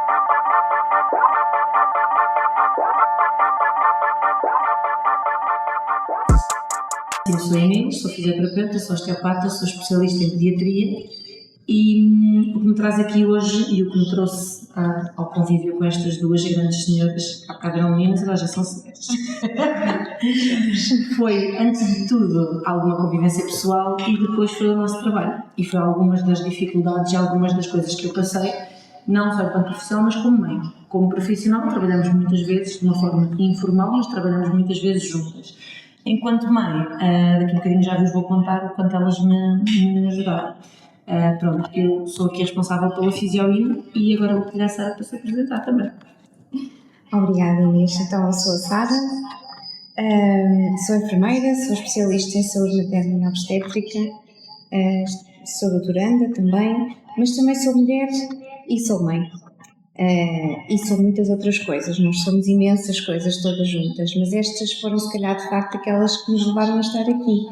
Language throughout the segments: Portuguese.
Eu sou a Inês, sou fisioterapeuta, sou osteopata, sou especialista em pediatria e o que me traz aqui hoje e o que me trouxe ao convívio com estas duas grandes senhoras, há bocado eram meninas, agora já são senhoras, foi, antes de tudo, alguma convivência pessoal e depois foi o nosso trabalho. E foi algumas das dificuldades e algumas das coisas que eu passei, não só enquanto profissão, mas como mãe. Como profissional, trabalhamos muitas vezes de uma forma informal, mas trabalhamos muitas vezes juntas. Enquanto mãe, daqui a um bocadinho já vos vou contar o quanto elas me ajudaram. Pronto, eu sou aqui responsável pela Fisioino e agora vou pedir à Sara para se apresentar também. Obrigada, Inês. Então, eu sou a Sara, sou enfermeira, sou especialista em saúde materna e obstétrica, sou doutoranda também, mas também sou mulher e sou mãe. E sou muitas outras coisas, nós somos imensas coisas todas juntas, mas estas foram se calhar de facto aquelas que nos levaram a estar aqui.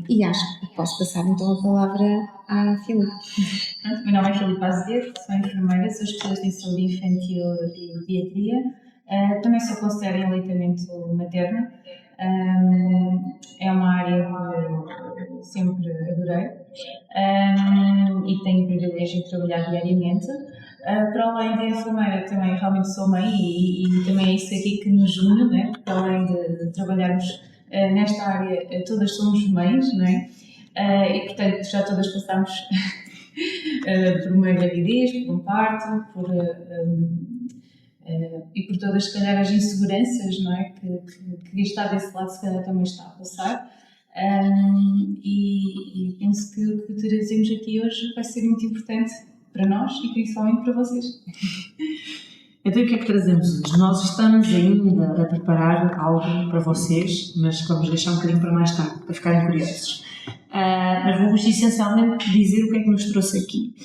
E acho que posso passar então a palavra à Filipe. Meu nome é Filipe Azevedo, sou enfermeira, sou especialista em saúde infantil e pediatria, também sou conselheira em aleitamento materno. É uma área que sempre adorei e tenho o privilégio de trabalhar diariamente. Para além de enfermeira, também realmente sou mãe e também é isso aqui que nos une, né? Para além de trabalharmos nesta área, todas somos mães, não é? E portanto já todas passámos por uma gravidez, por um parto, e por todas, se calhar, as inseguranças, não é? Que quem está desse lado, se calhar, também está a passar. E penso que o que trazemos aqui hoje vai ser muito importante para nós e principalmente para vocês. Então, o que é que trazemos hoje? Nós estamos ainda a preparar algo para vocês, mas vamos deixar um bocadinho para mais tarde, para ficarem curiosos. Mas vou-vos essencialmente dizer o que é que nos trouxe aqui.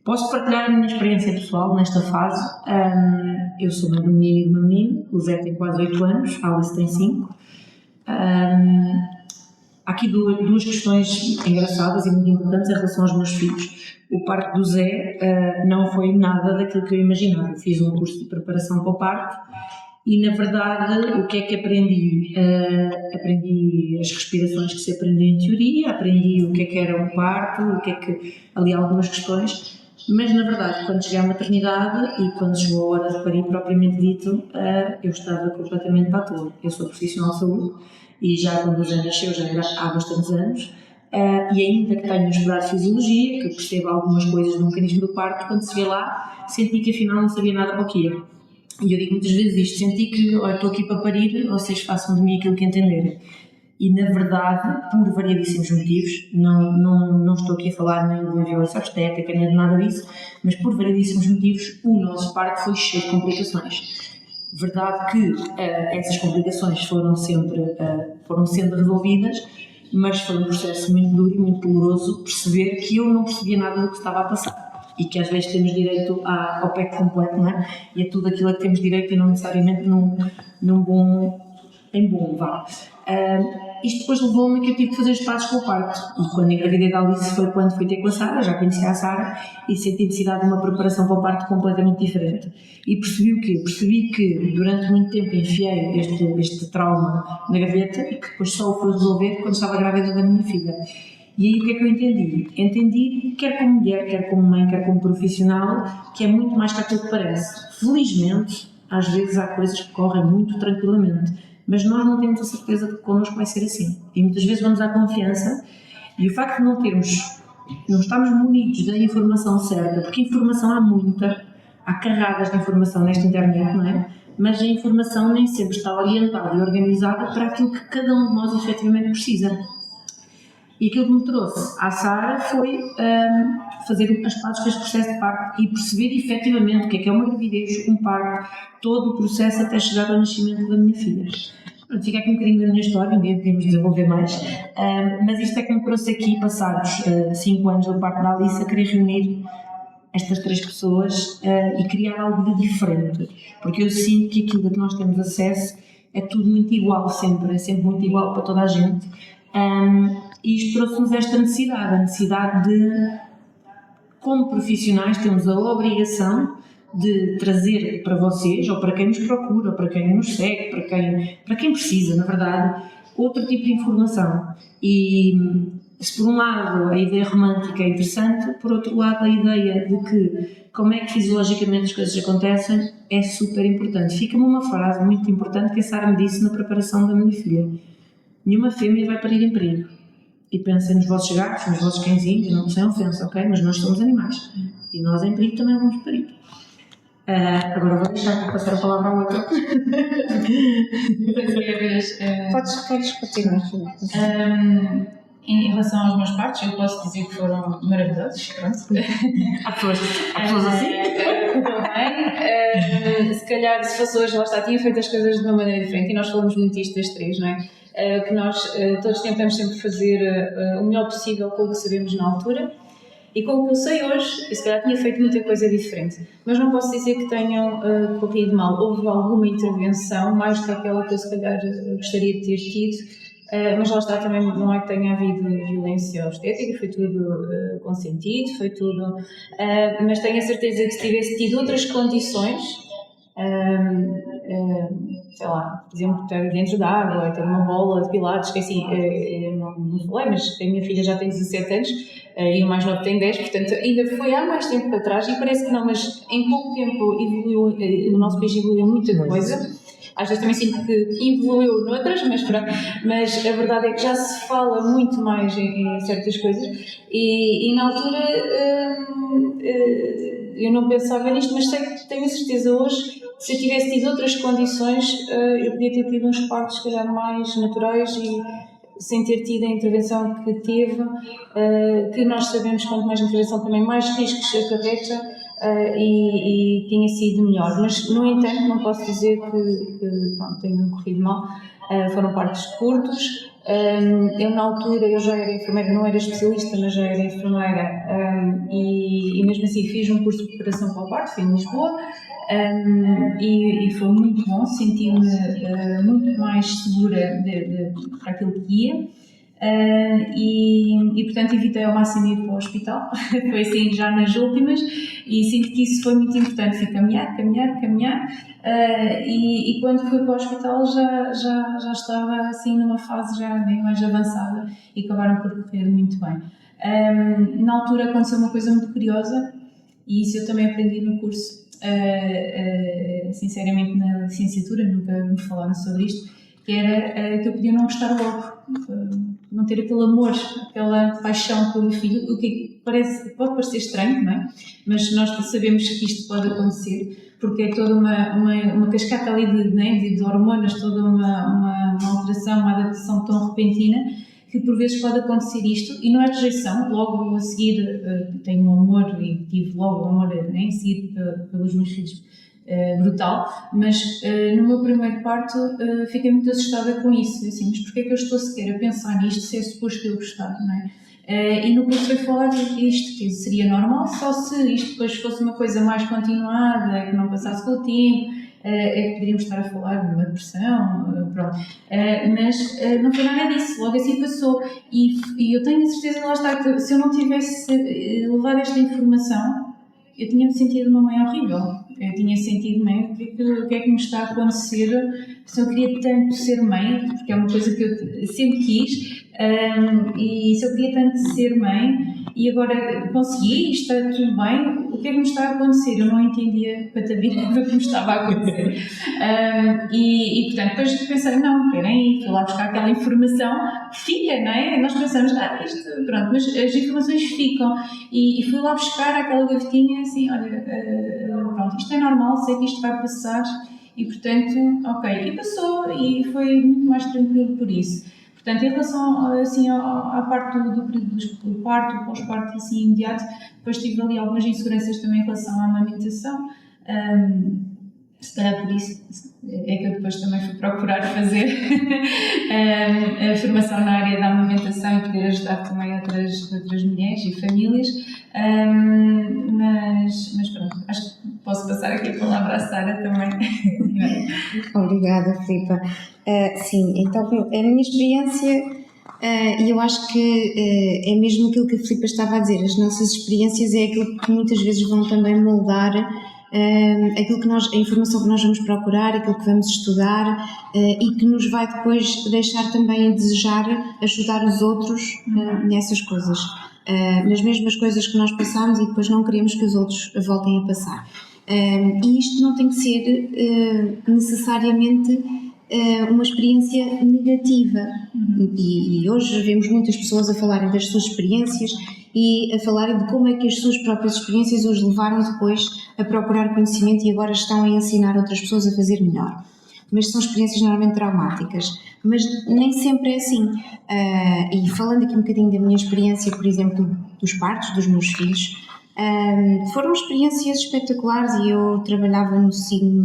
Posso partilhar a minha experiência pessoal nesta fase. Eu sou mãe de um menino e de uma menina, o Zé tem quase 8 anos, a Alice tem 5. Há aqui duas questões engraçadas e muito importantes em relação aos meus filhos. O parto do Zé não foi nada daquilo que eu imaginava. Eu fiz um curso de preparação para o parto e, na verdade, o que é que aprendi? Aprendi as respirações que se aprende em teoria, aprendi o que é que era um parto, ali algumas questões. Mas, na verdade, quando cheguei à maternidade e quando chegou a hora de parir propriamente dito, eu estava completamente para a toa. Eu sou profissional de saúde e já quando o Zé nasceu já era há bastantes anos. E ainda que tenha estudado Fisiologia, que percebo algumas coisas do mecanismo do parto, quando se vê lá, senti que afinal não sabia nada para o que ia. E eu digo muitas vezes isto, senti que estou aqui para parir, vocês façam de mim aquilo que entenderem. E na verdade, por variadíssimos motivos, não estou aqui a falar nem de violência obstétrica, nem de nada disso, mas por variadíssimos motivos, o nosso parto foi cheio de complicações. Verdade que essas complicações foram sendo resolvidas, mas foi um processo muito duro e muito doloroso perceber que eu não percebia nada do que estava a passar e que às vezes temos direito ao pack completo, não é? E a tudo aquilo a que temos direito e não necessariamente em bom, vá. Isto depois levou-me a que eu tive que fazer os passos com o parto e quando engravidei da Alice foi quando fui ter com a Sara, já conhecia a Sara e senti a necessidade de uma preparação para o parto completamente diferente e percebi o quê? Percebi que durante muito tempo enfiei este trauma na gaveta e que depois só o fui resolver quando estava grávida da minha filha. E aí o que é que eu entendi? Entendi, quer como mulher, quer como mãe, quer como profissional, que é muito mais que aquilo que parece. Felizmente, às vezes há coisas que correm muito tranquilamente, mas nós não temos a certeza de que connosco vai ser assim. E muitas vezes vamos à confiança e o facto de não estarmos munidos da informação certa, porque informação há muita, há carradas de informação nesta internet, não é? Mas a informação nem sempre está orientada e organizada para aquilo que cada um de nós efetivamente precisa. E aquilo que me trouxe à Sara foi fazer as pazes com este processo de parto e perceber efetivamente o que é uma gravidez, um parto, todo o processo até chegar ao nascimento da minha filha. Fica aqui um bocadinho da minha história, um dia podemos desenvolver mais, mas isto é que me trouxe aqui, passados 5 anos do parto da Alice, a querer reunir estas 3 pessoas e criar algo de diferente, porque eu sinto que aquilo a que nós temos acesso é tudo muito igual sempre, é sempre muito igual para toda a gente. E isto trouxe-nos esta necessidade, a necessidade de como profissionais, temos a obrigação de trazer para vocês, ou para quem nos procura, ou para quem nos segue, para quem precisa, na verdade, outro tipo de informação. E se por um lado a ideia romântica é interessante, por outro lado a ideia de que como é que fisiologicamente as coisas acontecem é super importante. Fica-me uma frase muito importante que a Sara me disse na preparação da minha filha: nenhuma fêmea vai parir em perigo. E pensem nos vossos gatos, nos vossos cãezinhos, não sem ofensa, ok? Mas nós somos animais e nós em perigo também vamos parir. Agora vou deixar para passar a palavra ao outro. Podes continuar. Em relação aos meus partos, eu posso dizer que foram maravilhosos. Pronto. Há pessoas assim? Também. Se calhar, se fosse hoje, lá está, tinha feito as coisas de uma maneira diferente, e nós falamos muito disto das três, não é? Que nós todos tentamos sempre fazer o melhor possível com o que sabemos na altura. E com o que eu sei hoje, eu se calhar tinha feito muita coisa diferente, mas não posso dizer que tenham corrido mal. Houve alguma intervenção, mais do que aquela que eu se calhar gostaria de ter tido, mas lá está, também não é que tenha havido violência obstétrica, foi tudo consentido, foi tudo... mas tenho a certeza que se tivesse tido outras condições, sei lá, por exemplo, estar dentro da água, ter uma bola de pilates, que assim, não falei, mas a minha filha já tem 17 anos e o mais novo tem 10, portanto ainda foi há mais tempo para trás e parece que não, mas em pouco tempo evoluiu, o nosso país evoluiu muita coisa. Às vezes também sinto que evoluiu noutras, mas a verdade é que já se fala muito mais em certas coisas e na altura eu não pensava nisto, mas tenho a certeza hoje, se eu tivesse tido outras condições, eu podia ter tido uns partos, se calhar, mais naturais e sem ter tido a intervenção que teve, que nós sabemos que quanto mais intervenção também mais riscos acarreta e tinha sido melhor. Mas, no entanto, não posso dizer que pronto, tenha corrido mal. Foram partos curtos. Eu, na altura, eu já era enfermeira, não era especialista, mas já era enfermeira e mesmo assim fiz um curso de preparação para o parto, fui em Lisboa. E foi muito bom, senti-me muito mais segura para aquilo que ia e portanto evitei ao máximo ir para o hospital, foi assim já nas últimas e sinto que isso foi muito importante, fui caminhar e quando fui para o hospital já estava assim numa fase já bem mais avançada e acabaram por correr muito bem. Na altura aconteceu uma coisa muito curiosa e isso eu também aprendi no curso. Sinceramente na licenciatura nunca me falaram sobre isto, que era que eu podia não gostar logo, não ter aquele amor, aquela paixão pelo filho, o que pode parecer estranho, não é? Mas nós sabemos que isto pode acontecer porque é toda uma cascata ali de hormonas, toda uma alteração, uma adaptação tão repentina que por vezes pode acontecer isto e não é rejeição, logo a seguir tenho um amor e tive logo um amor em seguir pelos meus filhos brutal, mas no meu primeiro parto fiquei muito assustada com isso, assim, mas porquê é que eu estou sequer a pensar nisto se é suposto eu gostar, não é? E no curso foi falar isto, que seria normal só se isto depois fosse uma coisa mais continuada, que não passasse com o tempo, é que poderíamos estar a falar de uma depressão, pronto. Mas não foi nada disso, logo assim passou. E eu tenho a certeza, lá está, que se eu não tivesse levado esta informação, eu tinha-me sentido uma mãe horrível. Eu tinha sentido, mãe, o que é que me está a acontecer? Se eu queria tanto ser mãe, porque é uma coisa que eu sempre quis, e se eu queria tanto ser mãe, e agora consegui, está tudo bem, o que é que me está a acontecer? Eu não entendia patavina o que me estava a acontecer. E portanto, depois pensei, não, esperem, fui lá buscar aquela informação que fica, não é? Nós pensamos, isto, pronto, mas as informações ficam. E fui lá buscar aquela gavetinha, assim, olha, pronto, isto é normal, sei que isto vai passar, e portanto, ok. E passou, e foi muito mais tranquilo por isso. Portanto, em relação assim, à parte do período do parto, pós-parto assim, imediato, depois tive ali algumas inseguranças também em relação à amamentação. Se calhar por isso é que eu depois também fui procurar fazer a formação na área da amamentação e poder ajudar também outras mulheres e famílias. Mas pronto, acho que posso passar aqui a palavra à Sara também. Obrigada, Filipa. Sim, então a minha experiência E eu acho que é mesmo aquilo que a Filipa estava a dizer, as nossas experiências é aquilo que muitas vezes vão também moldar aquilo que a informação que nós vamos procurar, aquilo que vamos estudar e que nos vai depois deixar também a desejar ajudar os outros nessas coisas, nas mesmas coisas que nós passamos e depois não queremos que os outros voltem a passar. E isto não tem que ser necessariamente uma experiência negativa e hoje vemos muitas pessoas a falarem das suas experiências e a falarem de como é que as suas próprias experiências os levaram depois a procurar conhecimento e agora estão a ensinar outras pessoas a fazer melhor. Mas são experiências normalmente traumáticas, mas nem sempre é assim. E falando aqui um bocadinho da minha experiência, por exemplo, dos partos dos meus filhos, foram experiências espetaculares e eu trabalhava no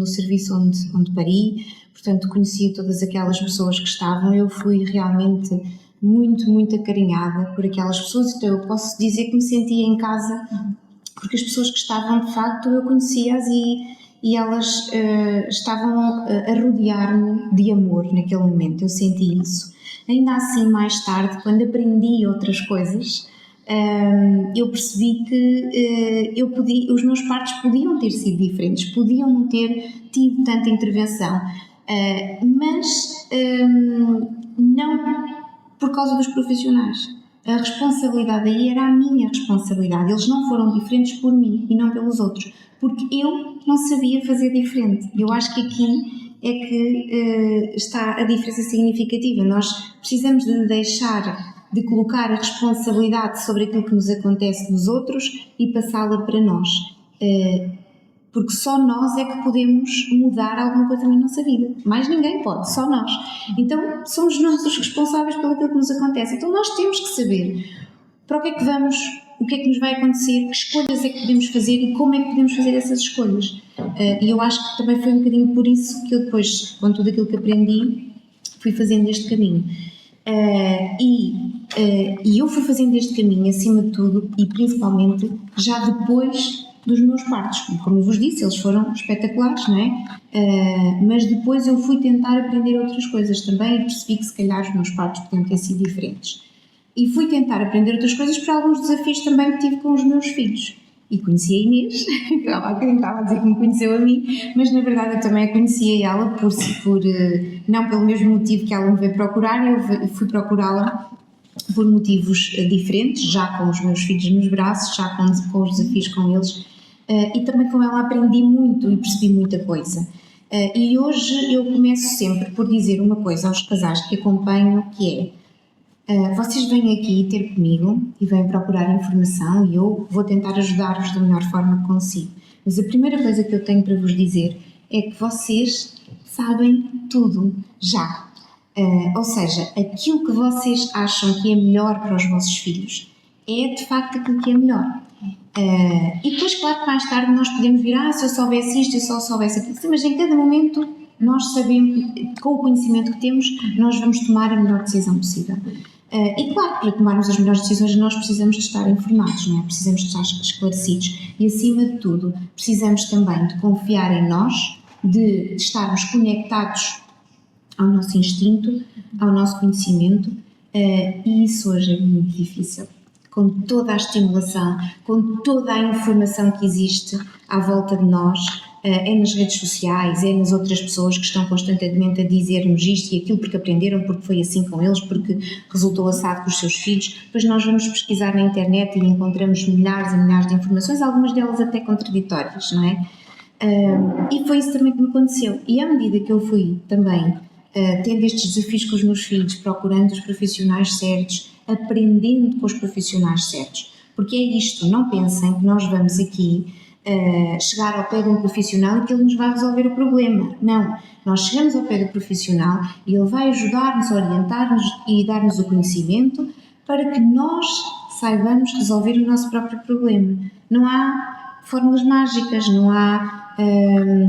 serviço onde pari, portanto conhecia todas aquelas pessoas que estavam, eu fui realmente muito, muito acarinhada por aquelas pessoas, então eu posso dizer que me sentia em casa, porque as pessoas que estavam de facto eu conhecia-as e elas estavam a rodear-me de amor naquele momento, eu senti isso. Ainda assim, mais tarde, quando aprendi outras coisas, eu percebi que os meus partos podiam ter sido diferentes, podiam não ter tido tanta intervenção, mas não por causa dos profissionais. A responsabilidade aí era a minha responsabilidade, eles não foram diferentes por mim e não pelos outros, porque eu não sabia fazer diferente. Eu acho que aqui é que está a diferença significativa. Nós precisamos de deixar de colocar a responsabilidade sobre aquilo que nos acontece nos outros e passá-la para nós, porque só nós é que podemos mudar alguma coisa na nossa vida, mais ninguém pode, só nós. Então somos nós os responsáveis pelo que nos acontece, então nós temos que saber para o que é que vamos, o que é que nos vai acontecer, que escolhas é que podemos fazer e como é que podemos fazer essas escolhas. E eu acho que também foi um bocadinho por isso que eu depois, com tudo aquilo que aprendi, fui fazendo este caminho. E eu fui fazendo este caminho, acima de tudo, e principalmente já depois dos meus partos. Como eu vos disse, eles foram espetaculares, não é? Mas depois eu fui tentar aprender outras coisas também e percebi que se calhar os meus partos podiam ter sido diferentes. E fui tentar aprender outras coisas por alguns desafios também que tive com os meus filhos. E conheci a Inês, que ela estava a dizer que me conheceu a mim, mas na verdade eu também a conhecia ela não pelo mesmo motivo que ela me veio procurar, eu fui procurá-la por motivos diferentes, já com os meus filhos nos braços, já com os desafios com eles, e também com ela aprendi muito e percebi muita coisa. E hoje eu começo sempre por dizer uma coisa aos casais que acompanho, que é: vocês vêm aqui ter comigo e vêm procurar informação e eu vou tentar ajudar-vos da melhor forma que consigo. Mas a primeira coisa que eu tenho para vos dizer é que vocês sabem tudo, já. Ou seja, aquilo que vocês acham que é melhor para os vossos filhos é de facto aquilo que é melhor. E depois, claro que mais tarde nós podemos vir, se eu soubesse isto, eu só soubesse aquilo. Sim, mas em cada momento nós sabemos, com o conhecimento que temos, nós vamos tomar a melhor decisão possível. E claro, para tomarmos as melhores decisões nós precisamos de estar informados, não é? Precisamos de estar esclarecidos e, acima de tudo, precisamos também de confiar em nós, de estarmos conectados ao nosso instinto, ao nosso conhecimento, e isso hoje é muito difícil. Com toda a estimulação, com toda a informação que existe à volta de nós, é nas redes sociais, é nas outras pessoas que estão constantemente a dizer-nos isto e aquilo porque aprenderam, porque foi assim com eles, porque resultou assado com os seus filhos. Depois nós vamos pesquisar na internet e encontramos milhares e milhares de informações, algumas delas até contraditórias, não é? E foi isso também que me aconteceu. E à medida que eu fui também tendo estes desafios com os meus filhos, procurando os profissionais certos, aprendendo com os profissionais certos, porque é isto, não pensem que nós vamos aqui chegar ao pé de um profissional e que ele nos vai resolver o problema. Não, nós chegamos ao pé do profissional e ele vai ajudar-nos, orientar-nos e dar-nos o conhecimento para que nós saibamos resolver o nosso próprio problema. Não há fórmulas mágicas, não há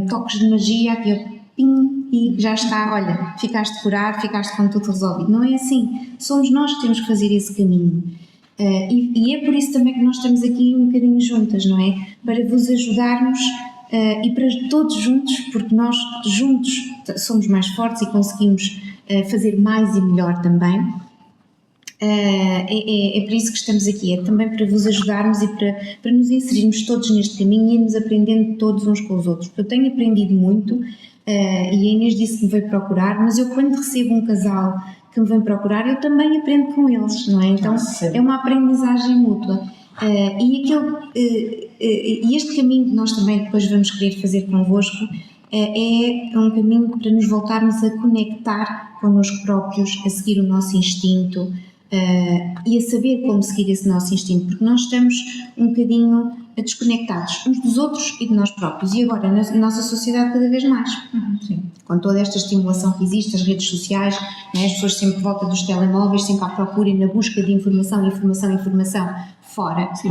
toques de magia aqui, pim, e já está, olha, ficaste curado, ficaste com tudo resolvido. Não é assim, somos nós que temos que fazer esse caminho. E é por isso também que nós estamos aqui um bocadinho juntas, não é? Para vos ajudarmos e para todos juntos, porque nós juntos somos mais fortes e conseguimos fazer mais e melhor também. É por isso que estamos aqui, é também para vos ajudarmos e para nos inserirmos todos neste caminho e irmos aprendendo todos uns com os outros. Porque eu tenho aprendido muito, e a Inês disse que me veio procurar, mas eu quando recebo um casal que me vem procurar, eu também aprendo com eles, não é? Então é uma aprendizagem mútua. E este caminho que nós também depois vamos querer fazer convosco é um caminho para nos voltarmos a conectar connosco próprios, a seguir o nosso instinto, e a saber como seguir esse nosso instinto, porque nós estamos um bocadinho desconectados uns dos outros e de nós próprios, e agora na nossa sociedade cada vez mais. Sim. Com toda esta estimulação que existe, as redes sociais, né, as pessoas sempre volta dos telemóveis, sempre à procura e na busca de informação fora. Sim,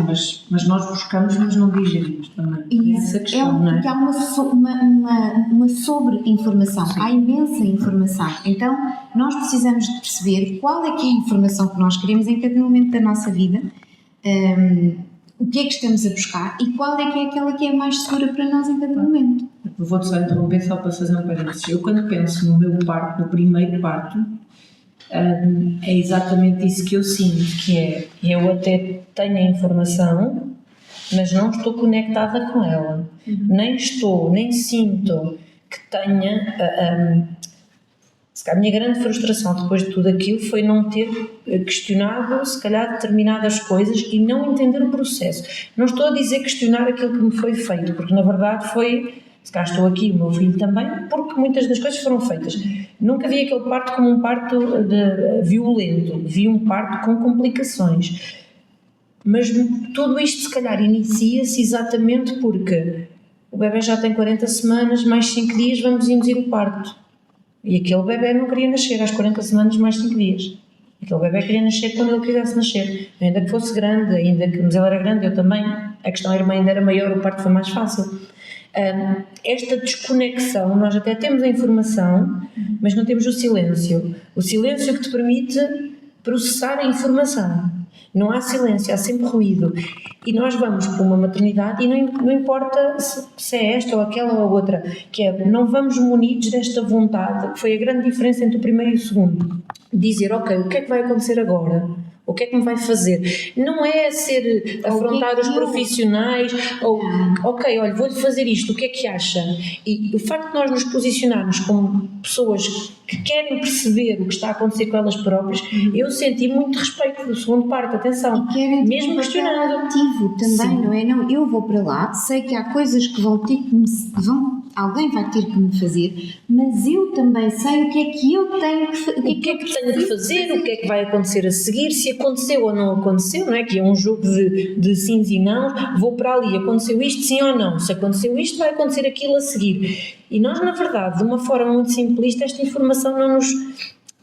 mas nós buscamos, mas não digerimos também. E essa questão, não é? porque há uma sobre-informação, há imensa informação. Então, nós precisamos de perceber qual é que é a informação que nós queremos em cada momento da nossa vida, o que é que estamos a buscar e qual é que é aquela que é mais segura para nós em cada momento. Vou-te só interromper só para fazer um parênteses. Eu quando penso no meu parto, no primeiro parto, é exatamente isso que eu sinto, que é, eu até tenho a informação, mas não estou conectada com ela. Nem sinto que tenha... a minha grande frustração depois de tudo aquilo foi não ter questionado, se calhar, determinadas coisas e não entender o processo. Não estou a dizer questionar aquilo que me foi feito, porque na verdade foi... Se cá estou aqui, o meu filho também, porque muitas das coisas foram feitas. Nunca vi aquele parto como um parto violento, vi um parto com complicações. Mas tudo isto, se calhar, inicia-se exatamente porque o bebê já tem 40 semanas, mais 5 dias, vamos induzir o parto. E aquele bebê não queria nascer às 40 semanas, mais 5 dias. Aquele bebê queria nascer quando ele quisesse nascer. Ainda que fosse grande, mas ele era grande, eu também. A questão era, a irmã ainda era maior, o parto foi mais fácil. Esta desconexão, nós até temos a informação, mas não temos o silêncio que te permite processar a informação. Não há silêncio, há sempre ruído, e nós vamos para uma maternidade e não importa se é esta ou aquela ou a outra, que é, não vamos munidos desta vontade, que foi a grande diferença entre o primeiro e o segundo, dizer, ok, o que é que vai acontecer agora? O que é que me vai fazer? Não é ser afrontar os profissionais ou, ok, olha, vou-lhe fazer isto, o que é que acha? E o facto de nós nos posicionarmos como pessoas que querem perceber o que está a acontecer com elas próprias, eu senti muito respeito do segundo parto, atenção, e querem mesmo questionando. Ativo também, sim. Não é? Não, eu vou para lá, sei que há coisas que alguém vai ter que me fazer, mas eu também sei o que é que eu tenho que fazer, o que é que tenho que fazer, o que é que vai acontecer a seguir, se aconteceu ou não aconteceu, não é? Que é um jogo de sims e não, vou para ali, aconteceu isto, sim ou não, se aconteceu isto, vai acontecer aquilo a seguir. E nós, na verdade, de uma forma muito simplista, esta informação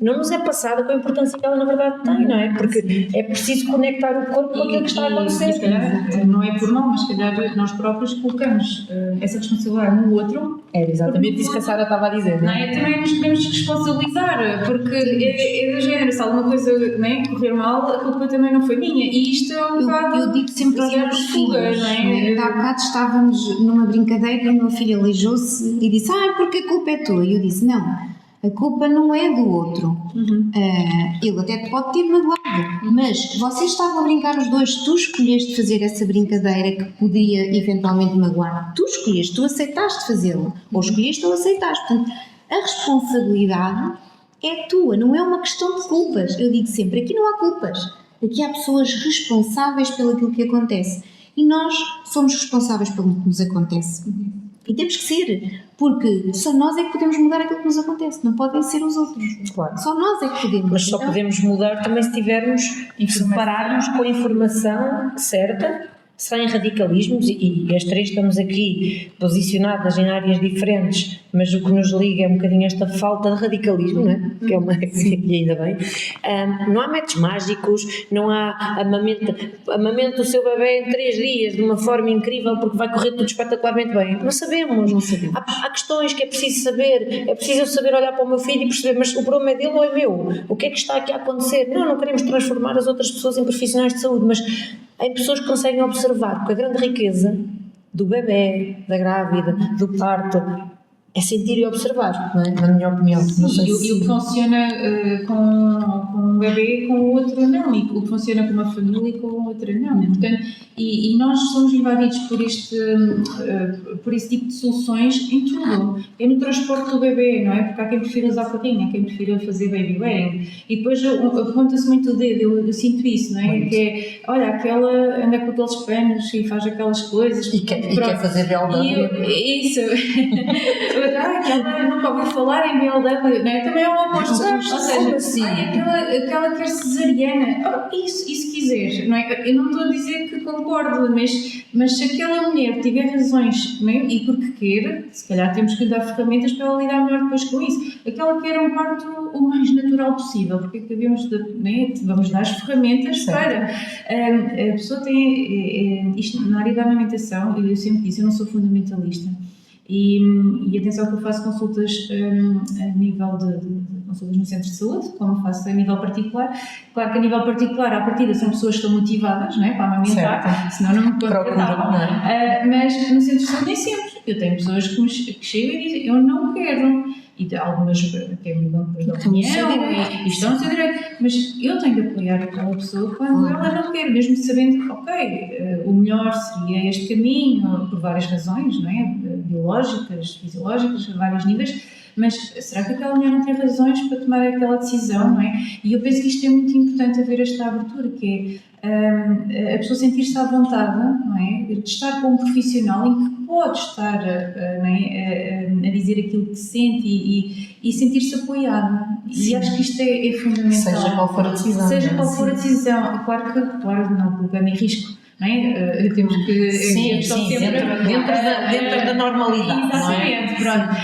não nos é passada com a importância que ela na verdade tem, não é? Porque é preciso conectar o corpo com aquilo que está a acontecer. E se calhar, não é por mal, mas se calhar nós próprios colocamos essa responsabilidade no outro. É exatamente isso que a Sara estava a dizer, não é? Também nos podemos responsabilizar, porque é do género, se alguma coisa, não é, correr mal, a culpa também não foi minha. E isto é um bocado... Eu digo sempre aos meus filhos, não é? Há bocado estávamos numa brincadeira e o meu filho aleijou-se e disse, porque a culpa é tua. E eu disse, não. A culpa não é do outro. Ele até te pode ter magoado, mas vocês estavam a brincar os dois, tu escolheste fazer essa brincadeira que poderia eventualmente magoar. Tu escolheste, tu aceitaste fazê-lo, ou escolheste ou aceitaste. Portanto, a responsabilidade é tua, não é uma questão de culpas. Eu digo sempre, aqui não há culpas, aqui há pessoas responsáveis pelo aquilo que acontece. E nós somos responsáveis pelo que nos acontece. E temos que ser, porque só nós é que podemos mudar aquilo que nos acontece, não podem ser os outros. Claro. Só nós é que podemos. Mas só podemos mudar também se tivermos, separarmos com a informação certa, sem radicalismos, e as três estamos aqui posicionadas em áreas diferentes, mas o que nos liga é um bocadinho esta falta de radicalismo, não é? Que é uma, e ainda bem. Não há métodos mágicos, não há amamento o seu bebê em 3 dias de uma forma incrível porque vai correr tudo espetacularmente bem. Não sabemos. Há questões que é preciso saber, é preciso eu saber olhar para o meu filho e perceber, mas o problema é dele ou é meu? O que é que está aqui a acontecer? Não queremos transformar as outras pessoas em profissionais de saúde, mas em pessoas que conseguem observar, porque a grande riqueza do bebê, da grávida, do parto, é sentir e observar, não é? Na minha opinião. Sim, e o que funciona com um bebê, com o outro não, e o que funciona com uma família e com o outro não. Portanto, e nós somos invadidos por esse tipo de soluções em tudo. É no transporte do bebê, não é? Porque há quem prefira usar fatinha, há quem prefira fazer baby wearing. E depois aponta-se muito o dedo, eu sinto isso, não é? Que é, olha, aquela anda com aqueles panos e faz aquelas coisas. E quer fazer BLW. Isso. Aquela nunca ouviu falar em BLW, não é? Também é um oposto. Ou seja, assim? aquela quer cesariana. E se quiser, não é? Eu não estou a dizer que concordo, mas se aquela mulher tiver razões, não é? E porque quer, se calhar temos que lhe dar ferramentas para ela lidar melhor depois com isso. Aquela quer um parto o mais natural possível, porque devemos vamos dar as ferramentas para. A pessoa tem isto na área da amamentação, eu sempre disse, eu não sou fundamentalista. E atenção que eu faço consultas a nível de consultas no centro de saúde, como faço a nível particular. Claro que a nível particular, à partida, são pessoas que estão motivadas, não é, para amamentar, senão não me contratavam. Mas no centro de saúde nem sempre. Eu tenho pessoas que chegam e dizem, eu não quero. E algumas até mudam depois da opinião e estão a ser direito. Mas eu tenho de apoiar aquela pessoa quando ela não quer, mesmo sabendo que, ok, o melhor seria este caminho, por várias razões, não é? Biológicas, fisiológicas, a vários níveis. Mas será que aquela mulher não tem razões para tomar aquela decisão, não é? E eu penso que isto é muito importante haver esta abertura, que é a pessoa sentir-se à vontade, não é? De estar com um profissional em que pode estar a dizer aquilo que sente e sentir-se apoiada. E acho que isto é fundamental. Seja qual for a decisão. Seja qual for a decisão. Claro, não colocando em risco. Não é? Temos que... Sim, dentro da normalidade. Exatamente, não é? pronto.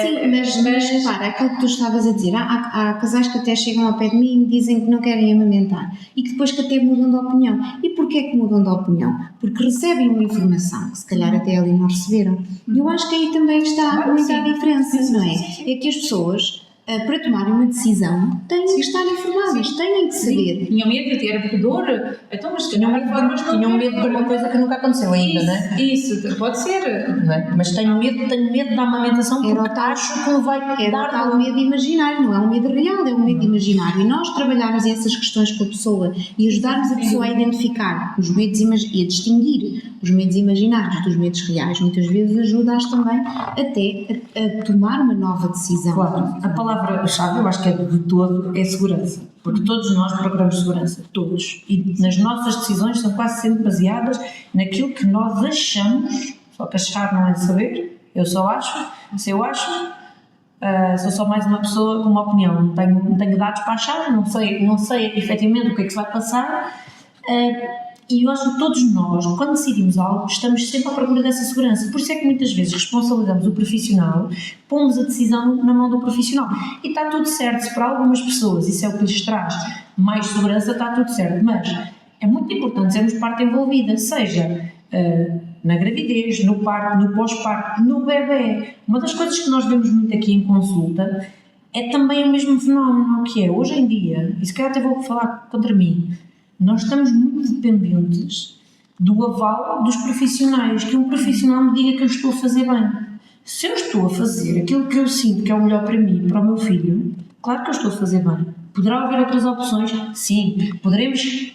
Sim, mas repara, aquilo que tu estavas a dizer, há casais que até chegam ao pé de mim e me dizem que não querem amamentar e que depois que até mudam de opinião. E porquê que mudam de opinião? Porque recebem uma informação que se calhar até ali não receberam. E eu acho que aí também está muita diferença, não é? É que as pessoas, para tomarem uma decisão, têm que estar informadas, têm que saber. Tinham medo de ter dor, então, mas tinham medo de uma coisa que nunca aconteceu ainda, não é? Isso, pode ser. Não é? Mas tenho medo da amamentação porque acho que vai dar... Era o medo imaginário, não é um medo real, é um medo imaginário. E nós trabalharmos essas questões com a pessoa e ajudarmos a pessoa a identificar os medos e a distinguir os medos imaginários dos medos reais, muitas vezes ajuda-as também até a tomar uma nova decisão. Claro, a palavra-chave, eu acho que é de todo, é segurança. Porque todos nós procuramos segurança, todos. E nas nossas decisões são quase sempre baseadas naquilo que nós achamos, só que achar não é de saber, eu só acho, se eu acho, sou só mais uma pessoa com uma opinião, não tenho dados para achar, não sei efetivamente o que é que se vai passar. E eu acho que todos nós, quando decidimos algo, estamos sempre à procura dessa segurança. Por isso é que muitas vezes responsabilizamos o profissional, pomos a decisão na mão do profissional. E está tudo certo, se para algumas pessoas isso é o que lhes traz mais segurança, está tudo certo. Mas é muito importante sermos parte envolvida, seja na gravidez, no parto, no pós-parto, no bebê. Uma das coisas que nós vemos muito aqui em consulta é também o mesmo fenómeno que é, hoje em dia, e se calhar até vou falar contra mim, nós estamos muito dependentes do aval dos profissionais, que um profissional me diga que eu estou a fazer bem. Se eu estou a fazer aquilo que eu sinto que é o melhor para mim e para o meu filho, claro que eu estou a fazer bem. Poderá haver outras opções? Sim. Poderemos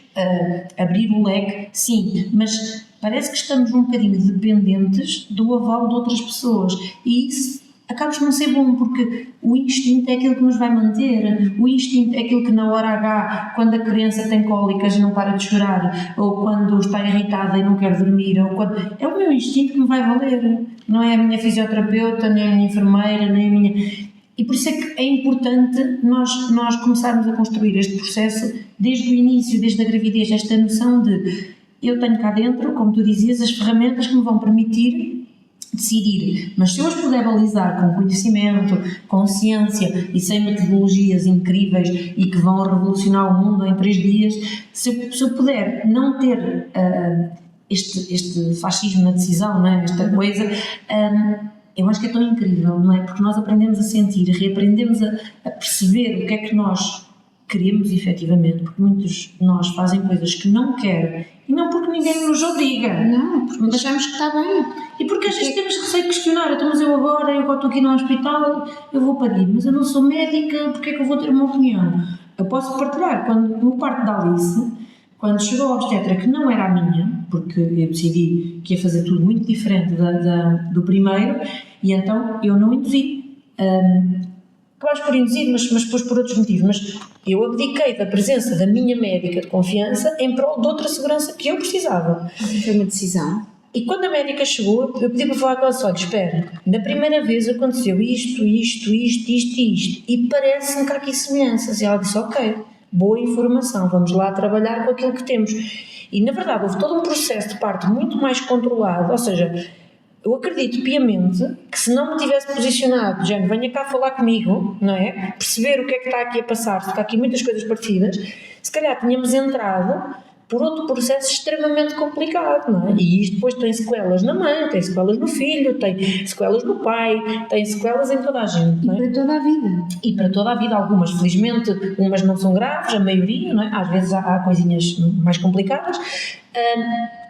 abrir o leque? Sim. Mas parece que estamos um bocadinho dependentes do aval de outras pessoas. E isso acaba por não ser bom, porque o instinto é aquilo que nos vai manter, o instinto é aquilo que na hora H, quando a criança tem cólicas e não para de chorar, ou quando está irritada e não quer dormir, ou quando... é o meu instinto que me vai valer, não é a minha fisioterapeuta, nem a minha enfermeira, nem a minha... E por isso é que é importante nós começarmos a construir este processo desde o início, desde a gravidez, esta noção de eu tenho cá dentro, como tu dizias, as ferramentas que me vão permitir decidir, mas se eu as puder balizar com conhecimento, com ciência e sem metodologias incríveis e que vão revolucionar o mundo em 3 dias, se eu puder não ter este fascismo na decisão, não é? Esta coisa, eu acho que é tão incrível, não é? Porque nós aprendemos a sentir, reaprendemos a perceber o que é que nós queremos efetivamente, porque muitos de nós fazem coisas que não querem e não porque ninguém nos obriga. Não, porque achamos que está bem. E porque às vezes temos receio de questionar, então, mas eu agora estou aqui no hospital, eu vou parir, mas eu não sou médica, porque é que eu vou ter uma opinião? Eu posso partilhar, no parto da Alice, quando chegou a obstetra que não era a minha, porque eu decidi que ia fazer tudo muito diferente do primeiro, e então eu não induzi. Acabaste por induzir, mas depois por outros motivos. Mas eu abdiquei da presença da minha médica de confiança em prol de outra segurança que eu precisava. Foi uma decisão. E quando a médica chegou, eu pedi para falar com ela, olha, espera, na primeira vez aconteceu isto, e parece-me que há aqui semelhanças. E ela disse, ok, boa informação, vamos lá trabalhar com aquilo que temos. E na verdade houve todo um processo de parto muito mais controlado, ou seja, eu acredito piamente que se não me tivesse posicionado, já venha cá falar comigo, não é? Perceber o que é que está aqui a passar, se está aqui muitas coisas parecidas, se calhar tínhamos entrado por outro processo extremamente complicado, não é? E isto depois tem sequelas na mãe, tem sequelas no filho, tem sequelas no pai, tem sequelas em toda a gente, não é? E para toda a vida. E para toda a vida, algumas, felizmente, umas não são graves, a maioria, não é? Às vezes há coisinhas mais complicadas,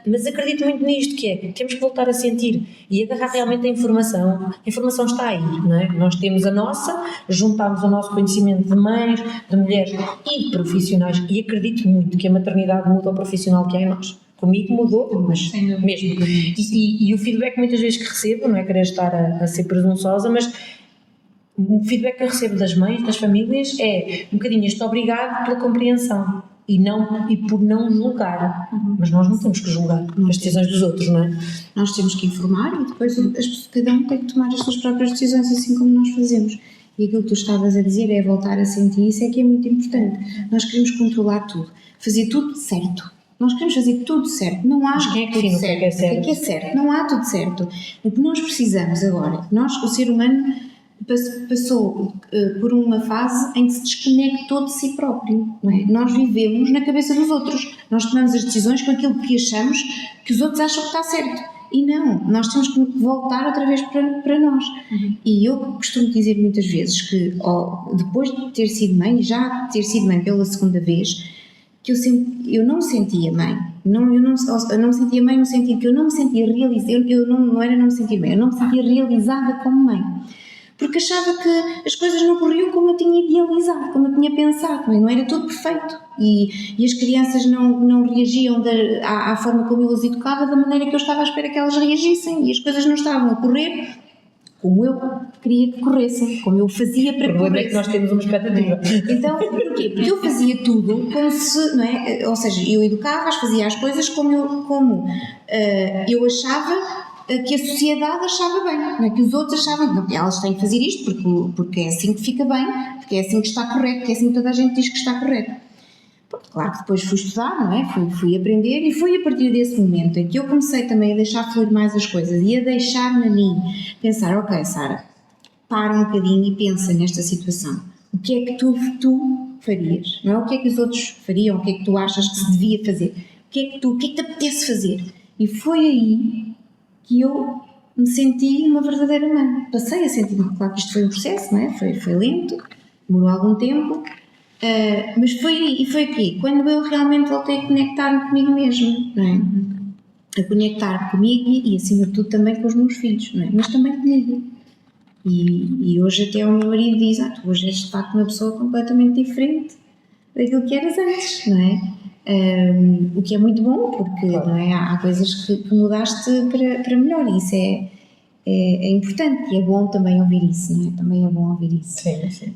mas acredito muito nisto, que é, temos que voltar a sentir e agarrar realmente a informação está aí, não é? Nós temos a nossa, juntámos o nosso conhecimento de mães, de mulheres e de profissionais, e acredito muito que a maternidade muda o profissional que há em nós. Comigo mudou, mas mesmo. E o feedback muitas vezes que recebo, não é querer estar a ser presunçosa, mas o feedback que eu recebo das mães, das famílias, é um bocadinho este obrigado pela compreensão. E por não julgar, mas nós não temos que julgar as decisões dos outros, não é? Nós temos que informar e depois cada um tem que tomar as suas próprias decisões, assim como nós fazemos. E aquilo que tu estavas a dizer é voltar a sentir, isso é que é muito importante. Nós queremos controlar tudo, fazer tudo certo. Nós queremos fazer tudo certo, não há mas quem é que tudo certo. O que é certo? Não há tudo certo. O que nós precisamos agora, o ser humano passou por uma fase em que se desconectou de si próprio, não é? Nós vivemos na cabeça dos outros, nós tomamos as decisões com aquilo que achamos que os outros acham que está certo, e não, nós temos que voltar outra vez para nós. E eu costumo dizer muitas vezes que depois de ter sido mãe, já ter sido mãe pela segunda vez, que eu não me sentia mãe. Eu não me sentia mãe no sentido que eu não me sentia realizada, não era não me sentir mãe, eu não me sentia realizada como mãe. Porque achava que as coisas não corriam como eu tinha idealizado, como eu tinha pensado, não era tudo perfeito. E as crianças não reagiam à forma como eu as educava, da maneira que eu estava à espera que elas reagissem, e as coisas não estavam a correr como eu queria que corressem, como eu fazia para que corressem. O problema é que nós temos uma expectativa. Então, porquê? Porque eu fazia tudo como se, não é? Ou seja, eu educava-as, fazia as coisas como eu achava que a sociedade achava bem, não é? Que os outros achavam, não, elas têm que fazer isto porque é assim que fica bem, porque é assim que está correto, porque é assim que toda a gente diz que está correto. Porque, claro que depois fui estudar, não é? Fui aprender, e foi a partir desse momento em que eu comecei também a deixar fluir mais as coisas e a deixar-me a mim pensar, ok, Sara, para um bocadinho e pensa nesta situação. O que é que tu farias? Não é o que é que os outros fariam, o que é que tu achas que se devia fazer? O que é que te apetece fazer? E foi aí que eu me senti uma verdadeira mãe. Passei a sentir, claro que isto foi um processo, não é? Foi lento, demorou algum tempo, mas foi aqui, quando eu realmente voltei a conectar-me comigo mesma, não é? A conectar comigo e acima de tudo também com os meus filhos, não é? Mas também comigo. E hoje até o meu marido diz, tu hoje és de facto uma pessoa completamente diferente daquilo que eras antes, não é? O que é muito bom, porque claro, não é? Há coisas que mudaste para melhor, e isso é importante, e é bom também ouvir isso, não é? Também é bom ouvir isso. Sim.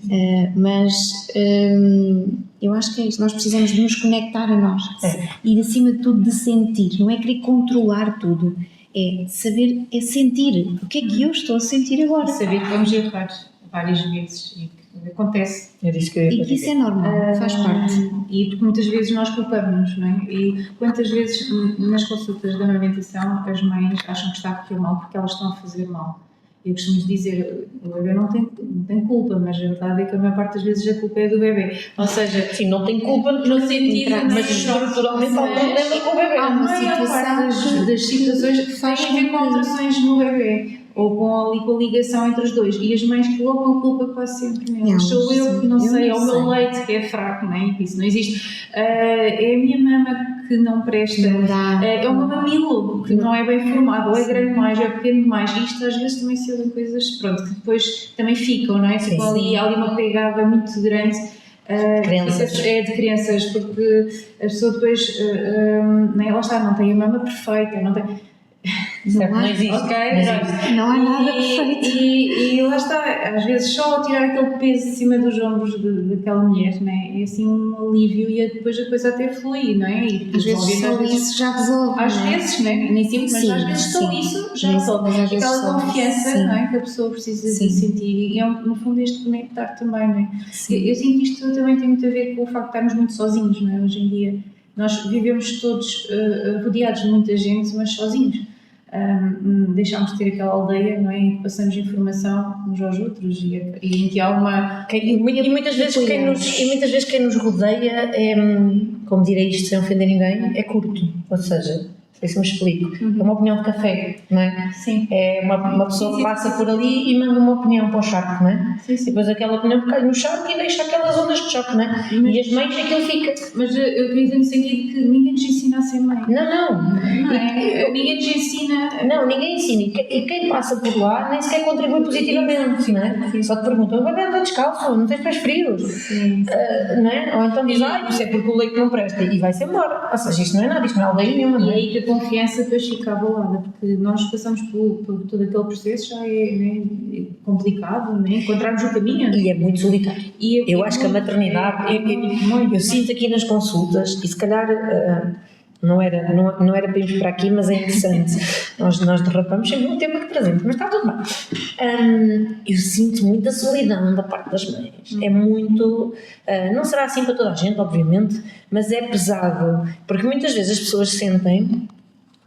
Mas eu acho que é isso, nós precisamos de nos conectar a nós e acima de tudo de sentir, não é querer controlar tudo, é saber, é sentir o que é que eu estou a sentir agora. Saber que vamos errar várias vezes e que acontece. É disso que eu ia dizer. E que isso é normal, faz parte. E porque muitas vezes nós culpamos, não é? E quantas vezes nas consultas de amamentação as mães acham que está a correr mal porque elas estão a fazer mal. Eu costumo dizer, o bebê não tem culpa, mas a verdade é que a maior parte das vezes a culpa é do bebê. Ou seja, sim, não tem culpa no sentido, mas estruturalmente há um problema com o bebê. Há uma situação das situações que faz a ver com alterações no bebê, ou com a ligação entre os dois, e as mães colocam a culpa quase sempre nelas. Sou eu que não sei, é o meu leite que é fraco, não é? Isso não existe. É a minha mama que não presta, é o meu mamilo que não é bem formado, ou é grande demais, ou é pequeno demais, e isto às vezes também se ouvem coisas, pronto, que depois também ficam, não é? Ficam ali, há ali uma pegada muito grande. Crianças. É de crianças, porque a pessoa depois, lá está, não tem a mama perfeita, não tem... Não existe. Ok, Não há nada perfeito. E lá está, às vezes só tirar aquele peso de cima dos ombros daquela mulher, não é? É assim um alívio e depois a coisa até flui, não é? E Às vezes só isso já resolve. Às não é? vezes, não é? Nem sempre, mas Sim, às vezes só sim. isso já Mas resolve. às vezes Aquela só isso, confiança, sim. não é? Que a pessoa precisa Sim. de sentir e é no fundo este conectar também, não é? Sim. Eu sinto que isto também tem muito a ver com o facto de estarmos muito sozinhos, não é? Hoje em dia nós vivemos todos rodeados de muita gente, mas sozinhos. Deixámos de ter aquela aldeia, não é? Em que passamos informação uns aos outros e em que há uma... E muitas vezes quem nos rodeia é, como direi isto sem ofender ninguém, é curto, ou seja, sei se me explico, é uma opinião de café, não é? Sim. É uma pessoa que passa por ali e manda uma opinião para o charco, não é? Sim, sim. E depois aquela opinião cai no charco e deixa aquelas ondas de choque, não é? E as mães aquilo fica. Mas eu queria dizer no sentido que ninguém nos ensina a ser mãe. Não. Não é? Ninguém nos ensina... Não, ninguém ensina. E quem passa por lá nem sequer contribui positivamente, não é? Só te perguntam, o bebê anda descalço, não tens pés frios. Sim. Não é? Ou então diz, isso é porque o leite não presta e vai-se embora. Ou seja, isto não é nada, isto não é aldeia nenhuma, não E é? aí que a confiança depois fica abalada, porque nós passamos por todo aquele processo, já é complicado, né? Encontrarmos o caminho. E é muito solitário. E Eu acho que a maternidade, eu sinto aqui nas consultas, e se calhar não era para irmos para aqui, mas é interessante, nós derrapamos sempre um tema que trazemos, mas está tudo bem. Eu sinto muita solidão da parte das mães, é muito, não será assim para toda a gente, obviamente, mas é pesado, porque muitas vezes as pessoas sentem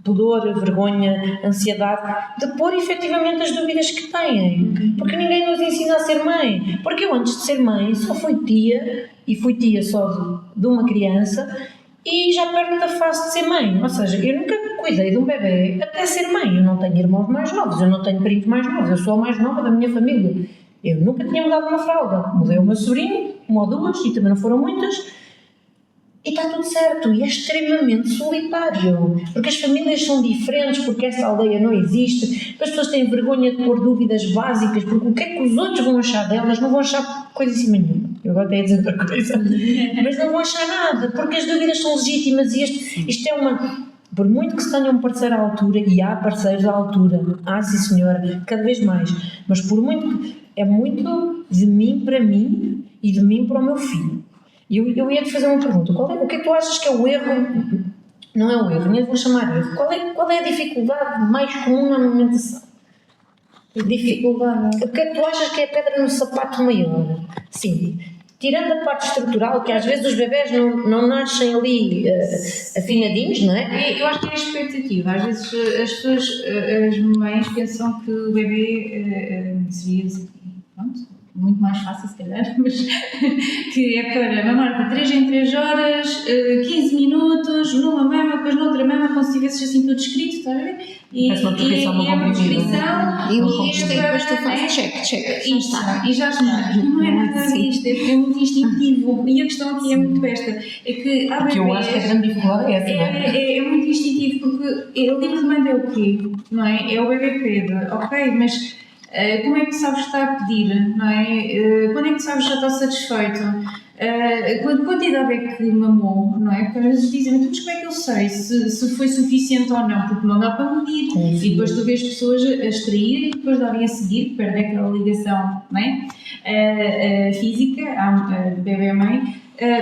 pudor, vergonha, ansiedade de pôr efetivamente as dúvidas que têm, porque ninguém nos ensina a ser mãe, porque eu antes de ser mãe só fui tia, e fui tia só de uma criança e já perto da fase de ser mãe, ou seja, eu nunca cuidei de um bebê até ser mãe, eu não tenho irmãos mais novos, eu não tenho primos mais novos, eu sou a mais nova da minha família, eu nunca tinha mudado uma fralda, mudei o meu sobrinho, uma ou duas, e também não foram muitas. E está tudo certo, e é extremamente solitário, porque as famílias são diferentes, porque essa aldeia não existe, as pessoas têm vergonha de pôr dúvidas básicas, porque o que é que os outros vão achar delas, não vão achar coisa em cima nenhuma, eu agora até ia dizer outra coisa, mas não vão achar nada, porque as dúvidas são legítimas e isto é uma... Por muito que se tenha um parceiro à altura, e há parceiros à altura, sim senhora, cada vez mais, mas por muito que é muito de mim para mim e de mim para o meu filho. Eu ia-te fazer uma pergunta, o que é que tu achas que é o erro, não é o erro, nem vou chamar erro, qual é a dificuldade mais comum na amamentação? Dificuldade. O que é que tu achas que é a pedra no sapato maior? Sim, tirando a parte estrutural, que às vezes os bebés não nascem ali afinadinhos, não é? Eu acho que é a expectativa, às vezes as pessoas, as mães pensam que o bebê seria assim, pronto, muito mais fácil se calhar, mas que é para mamar de 3 em 3 horas, 15 minutos, numa mama, depois noutra mama, como se tivesse assim tudo escrito, está a ver? Parece uma prescrição, uma prescrição, E depois tu fazes check. E já está. Não é nada disto, é muito instintivo. E a questão aqui é muito esta, é que há bebês... Que eu acho que a grande dificuldade é essa, não é? É muito instintivo, porque o livro de manda é o quê? Não é? É o bebê pede, ok, mas... como é que sabes que está a pedir, não é? Quando é que sabes que já está satisfeito? Quanta idade é que mamou, não é? Porque às vezes dizem, mas como é que eu sei se foi suficiente ou não? Porque não dá para medir. E depois tu vês pessoas a extrair e depois darem a seguir, perdem aquela ligação, não é? Física, bebê-mãe,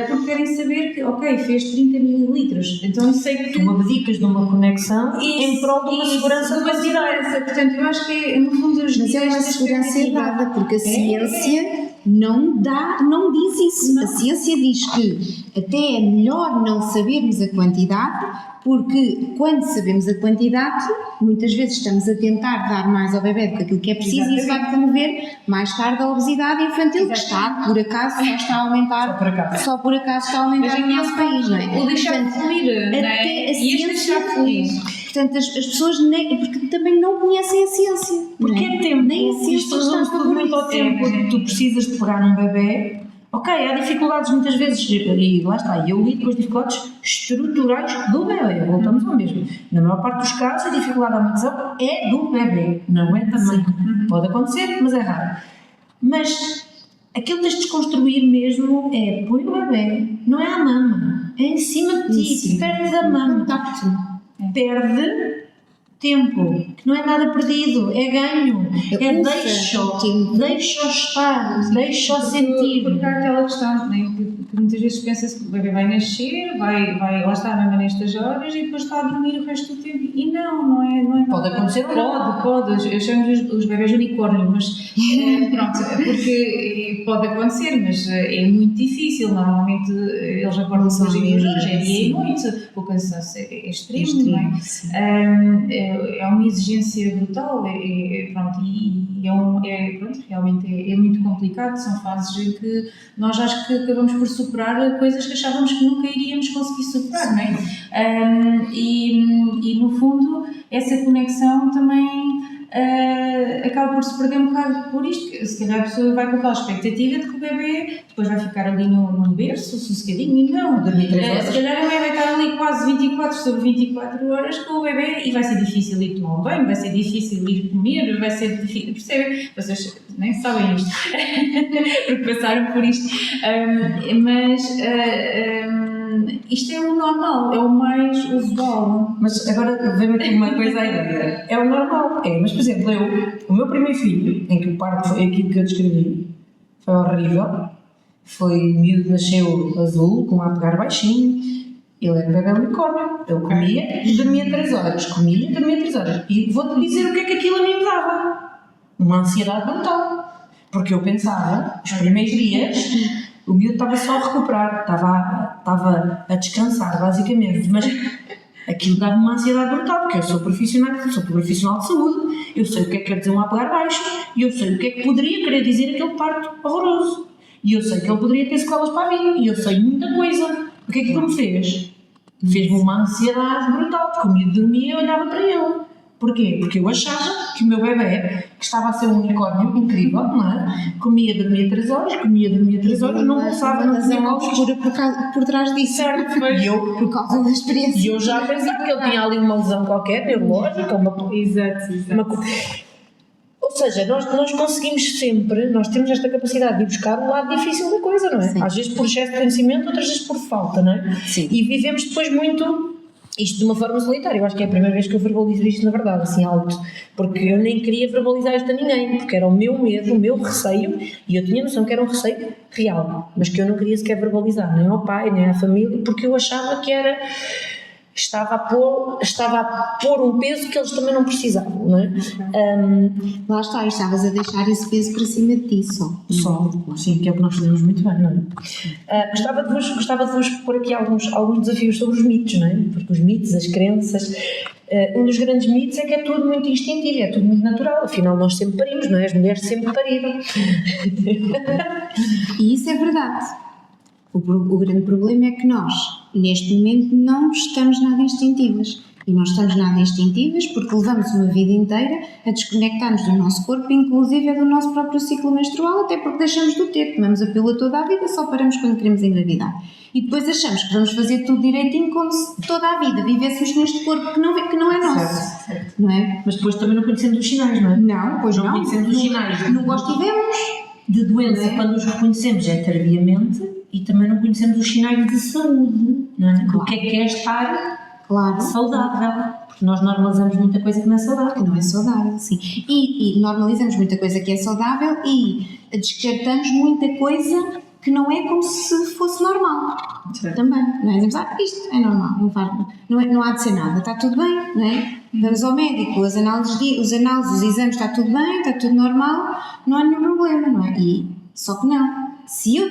porque querem saber que, ok, fez 30 mililitros, então eu sei que... Tu abdicas de uma conexão em prol de uma segurança de uma segurança. Portanto, eu acho que é, no fundo... Mas é uma segurança dada, porque a ciência não diz isso. A ciência diz que até é melhor não sabermos a quantidade, porque quando sabemos a quantidade, muitas vezes estamos a tentar dar mais ao bebê do que aquilo que é preciso. E isso vai promover mais tarde a obesidade infantil, que está, por acaso, está a aumentar. Só por acaso está a aumentar no nosso país, não é? O deixar de fluir, não é? Até a ciência fluir. Portanto, as pessoas porque também não conhecem a ciência. Porque é tempo, nem a ciência isto está a resume-se tudo muito ao tempo. Tu precisas de pegar um bebê. Ok, há dificuldades muitas vezes, e lá está, eu lido com as dificuldades estruturais do bebê, voltamos ao mesmo. Na maior parte dos casos, a dificuldade da amamentação é do bebê, não é também. Pode acontecer, mas é raro. Mas aquilo tens de desconstruir mesmo, põe o bebê, não é à mama, é em cima de ti, perde da mama, perde tempo, que não é nada perdido, é ganho, deixa-o estar, deixa-o sentir. Porque há aquela questão, né, que muitas vezes pensa-se que o bebê vai nascer, vai lá estar mesmo nestas horas e depois está a dormir o resto do tempo. E não é. Pode acontecer ou não? Pode. Eu chamo os bebés unicórnio, mas pronto, porque pode acontecer, mas é muito difícil. Normalmente eles acordam depois de 2 horas, é dia e noite, o cansaço é extremo, não é? É uma exigência brutal, realmente é muito complicado. São fases em que nós acho que acabamos por superar coisas que achávamos que nunca iríamos conseguir superar, não é? E no fundo essa conexão também acaba por se perder um bocado por isto. Se calhar a pessoa vai com aquela expectativa de que o bebê depois vai ficar ali num berço, sossegadinho, e não. Se calhar a mãe vai estar ali quase 24 sobre 24 horas com o bebê e vai ser difícil ir tomar um banho, vai ser difícil ir comer, vai ser difícil, percebem? Vocês nem sabem isto, porque passaram por isto, mas isto é o normal, é o mais usual. Mas agora vem-me aqui uma coisa aí, é o normal, mas por exemplo, o meu primeiro filho, em que o parto foi aquilo que eu descrevi, foi horrível, miúdo, nasceu azul, com a pegar baixinho, ele era bebê unicórnio, eu comia e dormia 3 horas, e vou-te dizer o que é que aquilo a mim me dava, uma ansiedade brutal, porque eu pensava, os primeiros dias, o miúdo estava só a recuperar, estava a descansar, basicamente, mas aquilo dava uma ansiedade brutal, porque eu sou profissional de saúde, eu sei o que é que quer dizer um apegar baixo, e eu sei o que é que poderia querer dizer aquele parto horroroso, e eu sei que ele poderia ter sequelas para a vida, e eu sei muita coisa. O que é que ele me fez? Fez-me uma ansiedade brutal, porque o miúdo dormia e eu olhava para ele. Porquê? Porque eu achava que o meu bebê, que estava a ser um unicórnio incrível, não é? Dormia 3 horas, não passava, não tinha obscura por trás disso. Certo, por causa da experiência. E eu já pensava que ele tinha ali uma lesão qualquer, neurológica, Exato. Ou seja, nós conseguimos sempre, nós temos esta capacidade de buscar o lado difícil da coisa, não é? Sim. Às vezes por excesso de conhecimento, outras vezes por falta, não é? Sim. E vivemos depois muito isto de uma forma solitária. Eu acho que é a primeira vez que eu verbalizo isto, na verdade, assim, alto, porque eu nem queria verbalizar isto a ninguém, porque era o meu medo, o meu receio, e eu tinha noção que era um receio real, mas que eu não queria sequer verbalizar, nem ao pai, nem à família, porque eu achava que estava a pôr um peso que eles também não precisavam, não é? Lá está, estavas a deixar esse peso para cima de ti só. Sim, que é o que nós fazemos muito bem, não é? Gostava de vos pôr aqui alguns desafios sobre os mitos, não é? Porque os mitos, as crenças, um dos grandes mitos é que é tudo muito instintivo, é tudo muito natural, afinal nós sempre parimos, não é? As mulheres sempre pariram. E isso é verdade. O grande problema é que nós, neste momento, não estamos nada instintivas. E não estamos nada instintivas porque levamos uma vida inteira a desconectar-nos do nosso corpo, inclusive do nosso próprio ciclo menstrual, até porque deixamos de o ter. Tomamos a pílula toda a vida, só paramos quando queremos engravidar. E depois achamos que vamos fazer tudo direitinho como se toda a vida vivêssemos neste corpo que não é nosso. Certo. Não é? Mas depois também não conhecemos os sinais, não é? Não, pois não. Conhecemos os sinais. Nunca os tivemos. De doença, quando os reconhecemos é tardiamente, e também não conhecemos os sinais de saúde, não é? Claro. O que é estar Claro. saudável? Porque nós normalizamos muita coisa que não é saudável. Que não é saudável, sim. E normalizamos muita coisa que é saudável e descartamos muita coisa que não é como se fosse normal. Certo. Também, não é? Dizemos, isto é normal, não há de ser nada, está tudo bem, não é? Vamos ao médico, as análises, os exames, está tudo bem, está tudo normal, não há nenhum problema, não é? Só que não. Se eu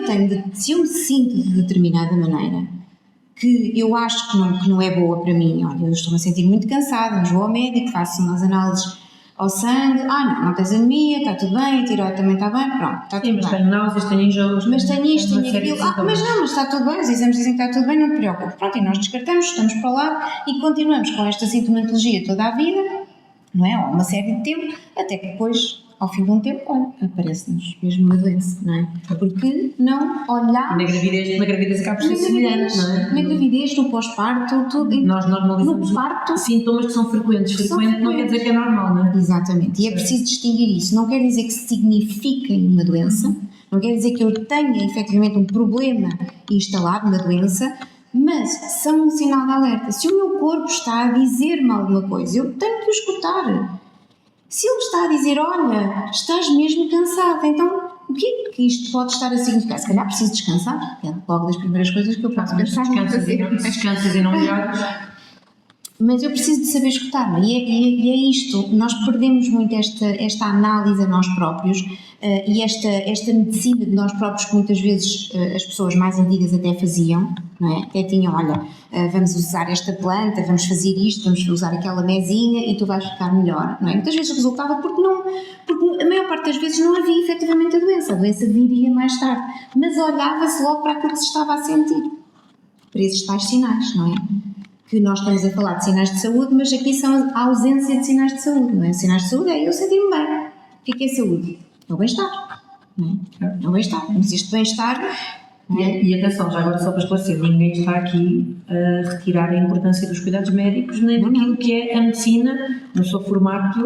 me sinto de determinada maneira que eu acho que não é boa para mim, olha, eu estou-me a sentir muito cansada, mas vou ao médico, faço umas análises ao sangue, não tens anemia, está tudo bem, a tireoide também está bem, pronto, está tudo bem. Mas tenho náuseas, tenho enjoos, mas tenho isto, tenho aquilo, mas está tudo bem, os exames dizem que está tudo bem, não te preocupes. Pronto, e nós descartamos, estamos para lá e continuamos com esta sintomatologia toda a vida, não é? Ou uma série de tempo, até que depois, ao fim de um tempo, olha, aparece-nos mesmo uma doença, não é? Porque não olhar... Na gravidez acaba por ser semelhante, não é? Na gravidez, no pós-parto, tudo... Nós normalizamos no parto, sintomas que são frequentes. Frequente não quer dizer que é normal, não é? Exatamente, e é preciso distinguir isso. Não quer dizer que signifiquem uma doença, Não quer dizer que eu tenha efetivamente um problema instalado, uma doença, mas são um sinal de alerta. Se o meu corpo está a dizer-me alguma coisa, eu tenho que o escutar. Se ele está a dizer, olha, estás mesmo cansada, então o que é que isto pode estar a significar? Se calhar preciso descansar, é logo das primeiras coisas que eu posso pensar. Descansas e não melhoras. Mas eu preciso de saber escutar, não é? E é isto, nós perdemos muito esta análise a nós próprios e esta medicina de nós próprios que muitas vezes as pessoas mais antigas até faziam, não é? Até tinham, olha, vamos usar esta planta, vamos fazer isto, vamos usar aquela mesinha e tu vais ficar melhor, não é? Muitas vezes resultava porque a maior parte das vezes não havia efetivamente a doença viria mais tarde, mas olhava-se logo para aquilo que se estava a sentir, para esses tais sinais, não é? Que nós estamos a falar de sinais de saúde, mas aqui são a ausência de sinais de saúde, não é? Sinais de saúde é eu sentir-me bem. O que é saúde? É o bem-estar, não é? É o bem-estar. Mas este bem-estar... E atenção, já agora só para esclarecer, ninguém está aqui a retirar a importância dos cuidados médicos nem daquilo que é a medicina no seu formato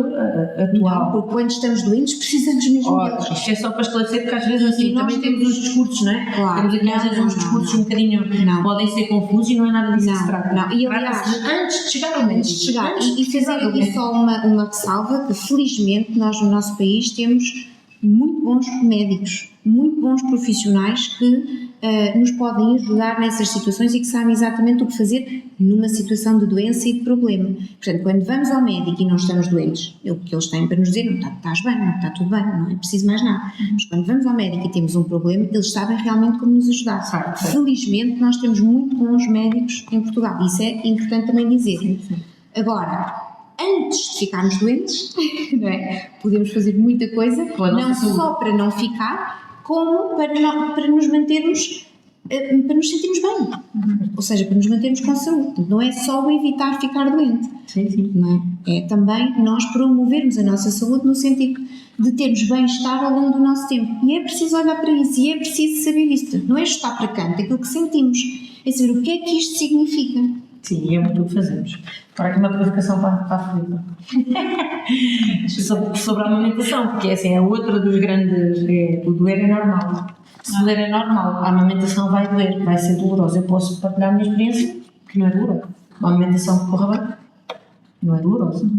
atual. Não, porque quando estamos doentes precisamos mesmo deles. Isto é só para esclarecer, porque às vezes assim, também temos uns discursos, não é? Claro. Temos aqui às vezes uns discursos um bocadinho, podem ser confusos e não é nada disso que se trata. Não. E aliás, antes de chegar ao médico. E fazer aqui só uma ressalva, que felizmente nós no nosso país temos muito bons médicos, muito bons profissionais que nos podem ajudar nessas situações e que sabem exatamente o que fazer numa situação de doença e de problema. Portanto, quando vamos ao médico e não estamos doentes, o que eles têm para nos dizer, não estás bem, não está tudo bem, não é preciso mais nada. Mas quando vamos ao médico e temos um problema, eles sabem realmente como nos ajudar. Felizmente, nós temos muito bons médicos em Portugal, isso é importante também dizer. Sim. Agora, antes de ficarmos doentes, não é? Podemos fazer muita coisa, não só para não ficar, como para nos mantermos, para nos sentirmos bem, ou seja, para nos mantermos com saúde. Não é só o evitar ficar doente, não é? É também nós promovermos a nossa saúde no sentido de termos bem-estar ao longo do nosso tempo. E é preciso olhar para isso, e é preciso saber isso. Não é chutar para canto aquilo que sentimos, é saber o que é que isto significa. Sim, é muito o que fazemos. Agora aqui uma provocação para a Filipa. sobre a amamentação, porque assim, é outra dos grandes... o doer é normal. Se doer é normal, a amamentação vai doer, vai ser dolorosa. Eu posso partilhar a minha experiência, que não é dolorosa. Uma amamentação que corra bem, não é dolorosa.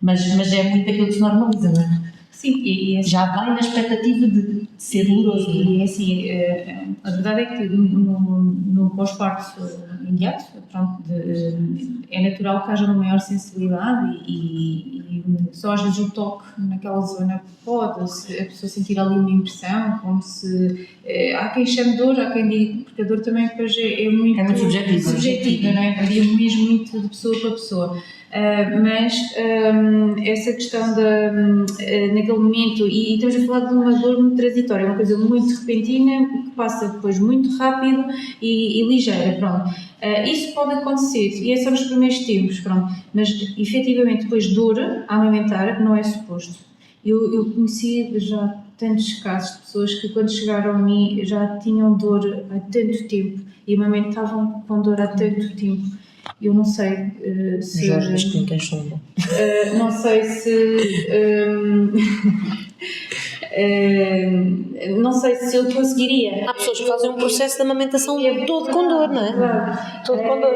Mas é muito aquilo que se normaliza, não é? Sim, e já vai na expectativa de ser doloroso. E assim, a verdade é que no pós-parto imediato, pronto, é natural que haja uma maior sensibilidade e só às vezes o toque naquela zona pode a pessoa sentir ali uma impressão, como se... há quem chame dor, há quem diga, porque a dor também depois é muito subjetiva, não é? Varia mesmo muito de pessoa para pessoa. Mas essa questão naquele momento, e estamos a falar de uma dor muito transitória, uma coisa muito repentina que passa depois muito rápido e ligeira, pronto. Isso pode acontecer e é só nos primeiros tempos, pronto, mas efetivamente depois dor a amamentar não é suposto. Eu conheci já tantos casos de pessoas que quando chegaram a mim já tinham dor há tanto tempo e amamentavam com dor há tanto tempo. Eu não sei se... Jorge, isto não tem chumbo. Não sei se... não sei se eu conseguiria. Há pessoas que fazem um processo de amamentação todo com dor, não é? Claro. Todo com dor.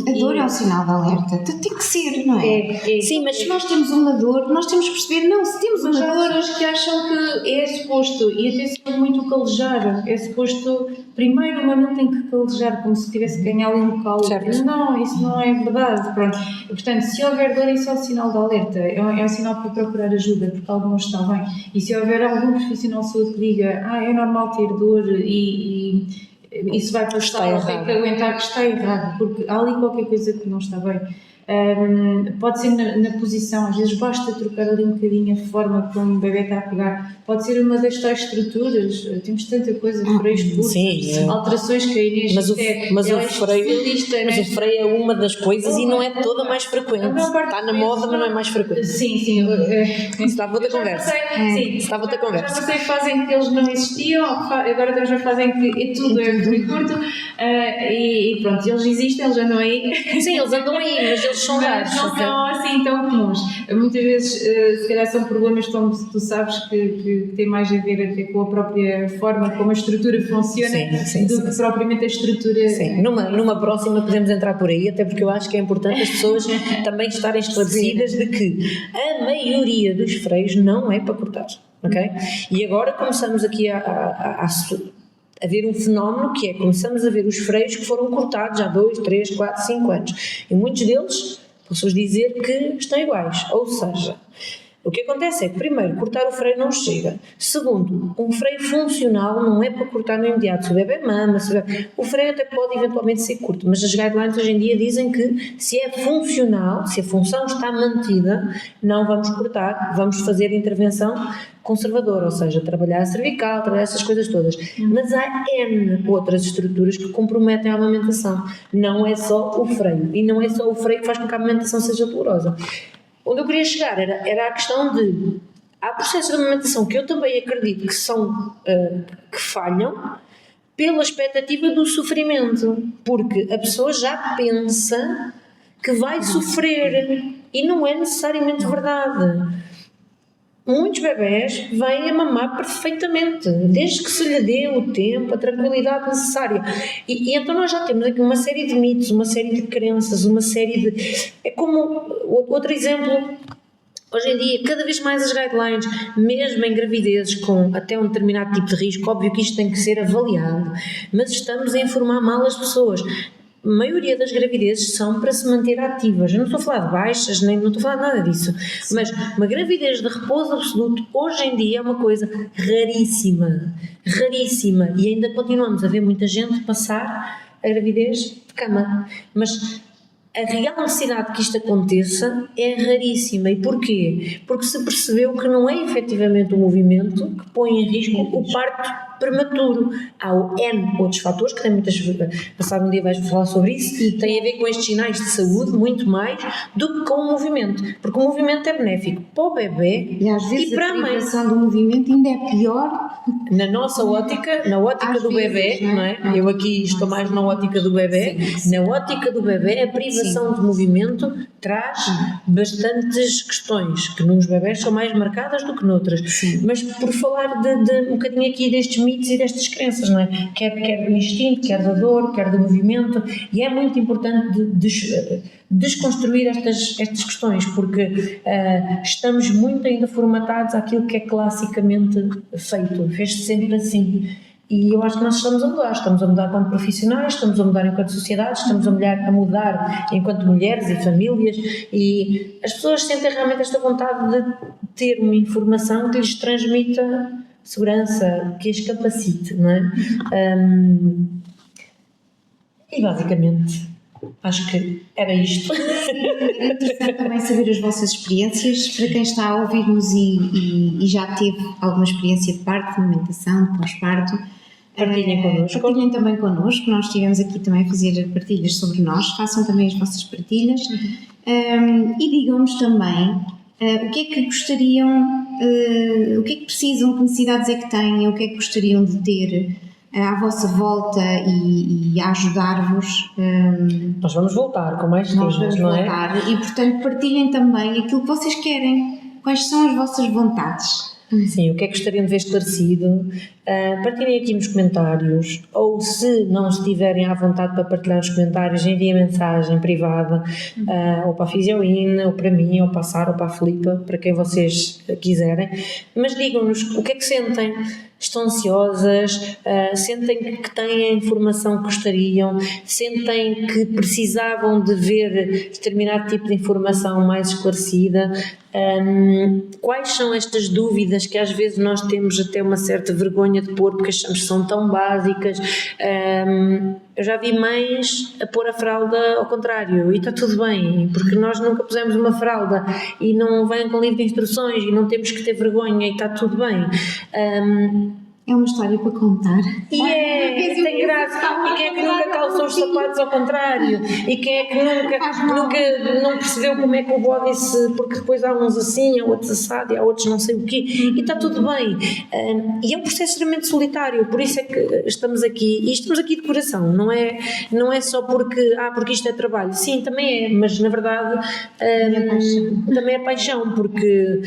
A dor é um sinal de alerta. Tem que ser, não é? Sim, mas se nós temos uma dor, nós temos que perceber, não, se temos uma dor... Há pessoas que acham que é suposto, e até se pode muito calejar, é suposto, primeiro o mamilo tem que calejar, como se tivesse que ganhar ali um calo. Certo. Não, isso não é verdade. Pronto. Portanto, se houver dor, isso é um sinal de alerta, é um sinal para procurar ajuda, porque algo não está bem. E se houver algum profissional de saúde que diga, é normal ter dor e isso vai passar, tem que aguentar, que está errado, porque há ali qualquer coisa que não está bem. Pode ser na posição, às vezes basta trocar ali um bocadinho a forma como o bebê está a pegar, pode ser uma das tais estruturas, temos tanta coisa, freios curtos, alterações que a Inês mas o freio é uma das coisas e não é toda mais frequente, está na moda, mas não é mais frequente. Sim. Estava outra conversa. Estava outra conversa. Já não sei fazem que eles não existiam, agora também já fazem que tudo é freio curto e pronto, eles existem, eles andam aí. Sim, eles andam aí, mas vezes são raros. Mas não são assim tão comuns. Muitas vezes, se calhar, são problemas, como tu sabes, que têm mais a ver até com a própria forma como a estrutura funciona do que propriamente a estrutura. Sim, numa próxima podemos entrar por aí, até porque eu acho que é importante as pessoas também estarem esclarecidas de que a maioria dos freios não é para cortar, ok? E agora começamos aqui a ver um fenómeno que é, começamos a ver os freios que foram cortados há 2, 3, 4, 5 anos. E muitos deles, posso dizer que estão iguais. Ou seja, o que acontece é que, primeiro, cortar o freio não chega. Segundo, um freio funcional não é para cortar no imediato. Se o bebê mama, o freio até pode eventualmente ser curto, mas as guidelines hoje em dia dizem que se é funcional, se a função está mantida, não vamos cortar, vamos fazer intervenção conservadora, ou seja, trabalhar a cervical, trabalhar essas coisas todas. Mas há N outras estruturas que comprometem a amamentação. Não é só o freio. E não é só o freio que faz com que a amamentação seja dolorosa. Onde eu queria chegar era a questão de há processos de amamentação que eu também acredito que são que falham pela expectativa do sofrimento, porque a pessoa já pensa que vai sofrer e não é necessariamente verdade. Muitos bebés vêm a mamar perfeitamente, desde que se lhe dê o tempo, a tranquilidade necessária. E então nós já temos aqui uma série de mitos, uma série de crenças, uma série de... É como, outro exemplo, hoje em dia, cada vez mais as guidelines, mesmo em gravidezes com até um determinado tipo de risco, óbvio que isto tem que ser avaliado, mas estamos a informar mal as pessoas. A maioria das gravidezes são para se manter ativas. Eu não estou a falar de baixas, nem não estou a falar de nada disso. Mas uma gravidez de repouso absoluto, hoje em dia, é uma coisa raríssima. Raríssima. E ainda continuamos a ver muita gente passar a gravidez de cama. Mas a real necessidade que isto aconteça é raríssima. E porquê? Porque se percebeu que não é efetivamente o movimento que põe em risco o parto prematuro. Há N outros fatores que tem muitas vezes, passado um dia vais falar sobre isso, e tem a ver com estes sinais de saúde muito mais do que com o movimento, porque o movimento é benéfico para o bebê e às vezes para a a mãe. privação do movimento ainda é pior Na nossa ótica, na ótica às do vezes, bebê, não é? Eu aqui estou mais na ótica do bebê. Na ótica do bebê, a privação de movimento traz bastantes questões, que nos bebés são mais marcadas do que noutras. Mas por falar de um bocadinho aqui destes mitos e destas crenças, não é? Quer do instinto, quer da dor, quer do movimento, e é muito importante desconstruir estas questões, porque estamos muito ainda formatados àquilo que é classicamente feito, fez-se sempre assim. E eu acho que nós estamos a mudar enquanto profissionais, estamos a mudar enquanto sociedade, estamos a mudar enquanto mulheres e famílias, e as pessoas sentem realmente esta vontade de ter uma informação que lhes transmita segurança, que as capacite, não é? E basicamente acho que era isto. É interessante também saber as vossas experiências, para quem está a ouvir-nos e já teve alguma experiência de parto, de amamentação, de pós-parto. Partilhem connosco. Partilhem também connosco, nós estivemos aqui também a fazer partilhas sobre nós, façam também as vossas partilhas e digam-nos também o que é que gostariam, o que é que precisam, que necessidades é que têm, o que é que gostariam de ter à vossa volta e a ajudar-vos. Nós vamos voltar com mais temas, não é? E portanto partilhem também aquilo que vocês querem, quais são as vossas vontades. Sim, o que é que gostariam de ver esclarecido? Partilhem aqui nos comentários, ou se não estiverem à vontade para partilhar nos comentários, enviem mensagem privada ou para a Fisioína, ou para mim, ou para a Sara, ou para a Filipa, para quem vocês quiserem, mas digam-nos o que é que sentem. Estão ansiosas, sentem que têm a informação que gostariam, sentem que precisavam de ver determinado tipo de informação mais esclarecida. Quais são estas dúvidas que às vezes nós temos até uma certa vergonha de pôr porque achamos que são tão básicas? Eu já vi mães a pôr a fralda ao contrário e está tudo bem, porque nós nunca pusemos uma fralda e não vem com livro de instruções e não temos que ter vergonha e está tudo bem. É uma história para contar. E tem graça. E quem é que nunca calçou os sapatos ao contrário? E quem é que nunca não percebeu como é que o body se... Porque depois há uns assim, há outros assado e há outros não sei o quê. E está tudo bem. E é um processo extremamente solitário. Por isso é que estamos aqui. E estamos aqui de coração. Não é só porque isto é trabalho. Sim, também é. Mas na verdade também é paixão. Porque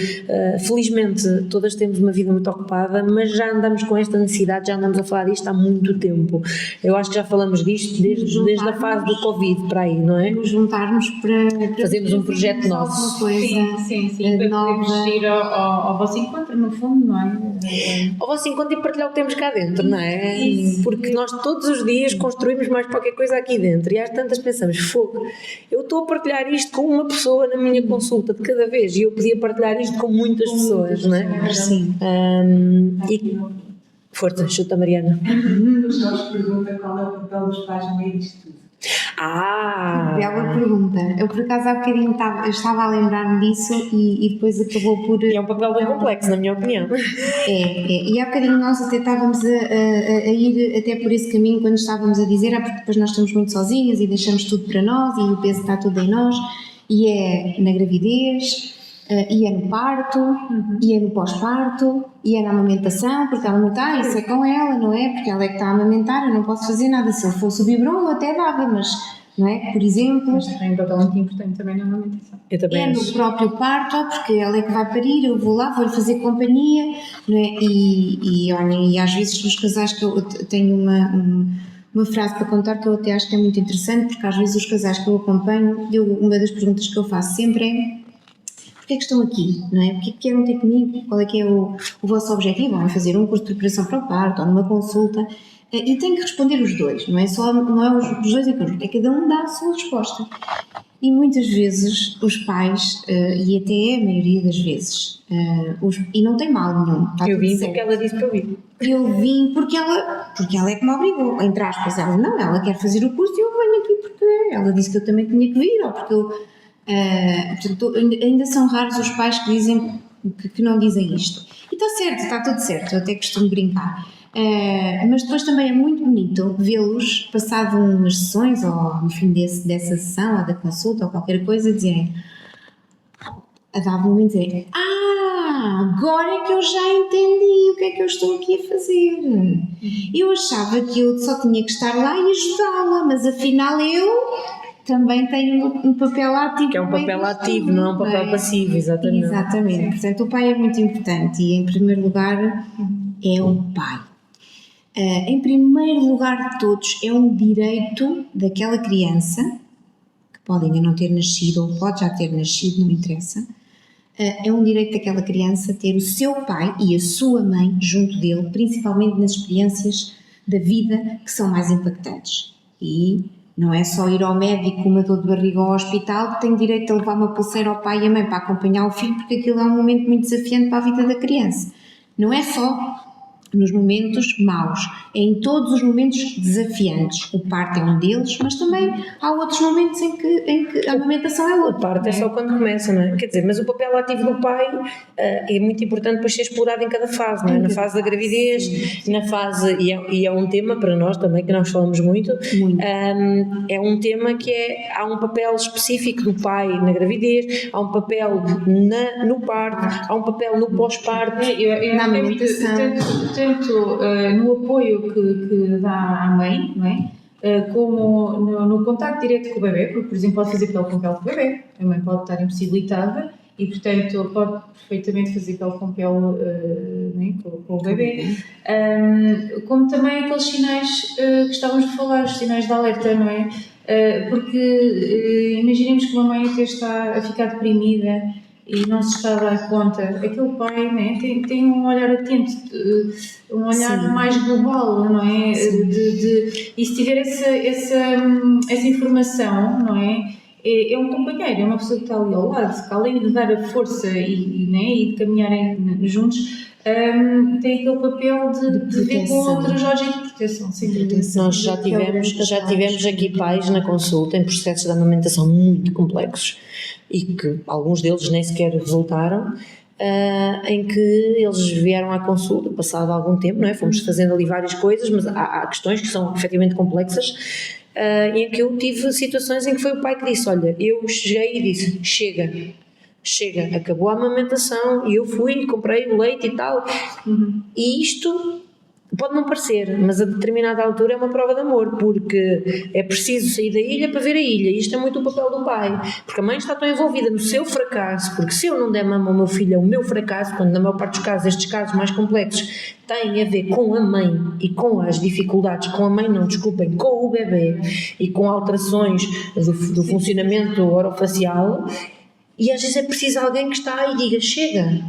felizmente todas temos uma vida muito ocupada, mas já andamos com esta necessidade, já andamos a falar disto há muito tempo. Eu acho que já falamos disto desde a fase do Covid para aí, não é? Nos juntarmos para fazermos um projeto nosso. Sim, para podermos ir ao vosso encontro, no fundo, não é? Ao vosso encontro e partilhar o que temos cá dentro, não é? Porque nós todos os dias construímos mais qualquer coisa aqui dentro e às tantas pensamos, fogo, eu estou a partilhar isto com uma pessoa na minha consulta de cada vez e eu podia partilhar isto com muitas pessoas, não é? Sim. Força, chuta, Mariana. Os nossos perguntam qual é o papel dos pais no meio disto tudo. Bela pergunta. Eu por acaso há bocadinho estava a lembrar-me disso e depois acabou por... É um papel bem complexo, na minha opinião. E há bocadinho nós até estávamos a ir até por esse caminho quando estávamos a dizer porque depois nós estamos muito sozinhas e deixamos tudo para nós e o peso está tudo em nós e é na gravidez... e é no parto, e é no pós-parto, e é na amamentação, porque ela não está, isso é com ela, não é? Porque ela é que está a amamentar, eu não posso fazer nada. Se eu fosse o biberon, eu até dava, mas, não é? Por exemplo... Mas tem um papel muito importante também na amamentação. Eu também no próprio parto, porque ela é que vai parir, eu vou lá, vou-lhe fazer companhia, não é? E às vezes nos casais que eu tenho uma frase para contar que eu até acho que é muito interessante, porque às vezes os casais que eu acompanho, uma das perguntas que eu faço sempre é: porque é que estão aqui, não é? Porque é que querem ter comigo? Qual é que é o vosso objetivo? Ou fazer um curso de preparação para o parto, ou numa consulta? E tem que responder os dois, não é os dois em conjunto, é cada um dá a sua resposta. E muitas vezes os pais, e até a maioria das vezes, e não tem mal nenhum. Eu vim porque ela disse para eu vir. Eu vim porque ela é que me obrigou, entre aspas. Ela quer fazer o curso e eu venho aqui porque ela disse que eu também tinha que vir, ou porque eu... portanto, ainda são raros os pais que dizem que não dizem isto e está certo, está tudo certo, eu até costumo brincar, mas depois também é muito bonito vê-los passado umas sessões ou no fim dessa sessão ou da consulta ou qualquer coisa dizerem, a dar um momento dizer, agora é que eu já entendi o que é que eu estou aqui a fazer. Eu achava que eu só tinha que estar lá e ajudá-la, mas afinal eu também tem um papel ativo. Que é um papel ativo, não é um papel passivo, exatamente. Exatamente. Portanto, o pai é muito importante e, em primeiro lugar, é o pai. Em primeiro lugar de todos, é um direito daquela criança, que pode ainda não ter nascido ou pode já ter nascido, não interessa, é um direito daquela criança ter o seu pai e a sua mãe junto dele, principalmente nas experiências da vida que são mais impactantes. E não é só ir ao médico com uma dor de barriga ao hospital que tem direito a levar uma pulseira ao pai e à mãe para acompanhar o filho, porque aquilo é um momento muito desafiante para a vida da criança. Não é só nos momentos maus, é em todos os momentos desafiantes. O parto é um deles, mas também há outros momentos em que a amamentação é outra. O parto é só quando começa, não é? Quer dizer, mas o papel ativo do pai é muito importante para ser explorado em cada fase, não é? Na fase da gravidez, na fase, e é um tema para nós também, que nós falamos muito. É um tema que há um papel específico do pai na gravidez, há um papel no parto, há um papel no pós-parto, na amamentação. Tanto no apoio que dá à mãe, não é? Como no contacto direto com o bebê, porque, por exemplo, pode fazer pele com pele com o bebê, a mãe pode estar impossibilitada e, portanto, pode perfeitamente fazer pele com pele com o bebê. Como também aqueles sinais que estávamos a falar, os sinais de alerta, não é? Porque imaginemos que uma mãe até está a ficar deprimida e não se está a dar conta, aquele pai, né, tem um olhar atento, um olhar mais global, não é? E se tiver essa informação, não é? É um companheiro, é uma pessoa que está ali ao lado, que além de dar a força e de caminharem juntos, tem aquele papel de ver com outras lógicas de proteção. Nós já tivemos aqui pais na consulta em processos de amamentação muito complexos e que alguns deles nem sequer resultaram, em que eles vieram à consulta, passado algum tempo, não é? Fomos fazendo ali várias coisas, mas há questões que são efetivamente complexas, em que eu tive situações em que foi o pai que disse, olha, eu cheguei e disse, chega, acabou a amamentação, e eu fui e comprei o leite e tal, e isto pode não parecer, mas a determinada altura é uma prova de amor, porque é preciso sair da ilha para ver a ilha, e isto é muito o papel do pai, porque a mãe está tão envolvida no seu fracasso, porque se eu não der mama ao meu filho é o meu fracasso, quando na maior parte dos casos, estes casos mais complexos têm a ver com a mãe e com as dificuldades, com o bebê e com alterações do funcionamento orofacial. E às vezes é preciso alguém que está e diga, chega,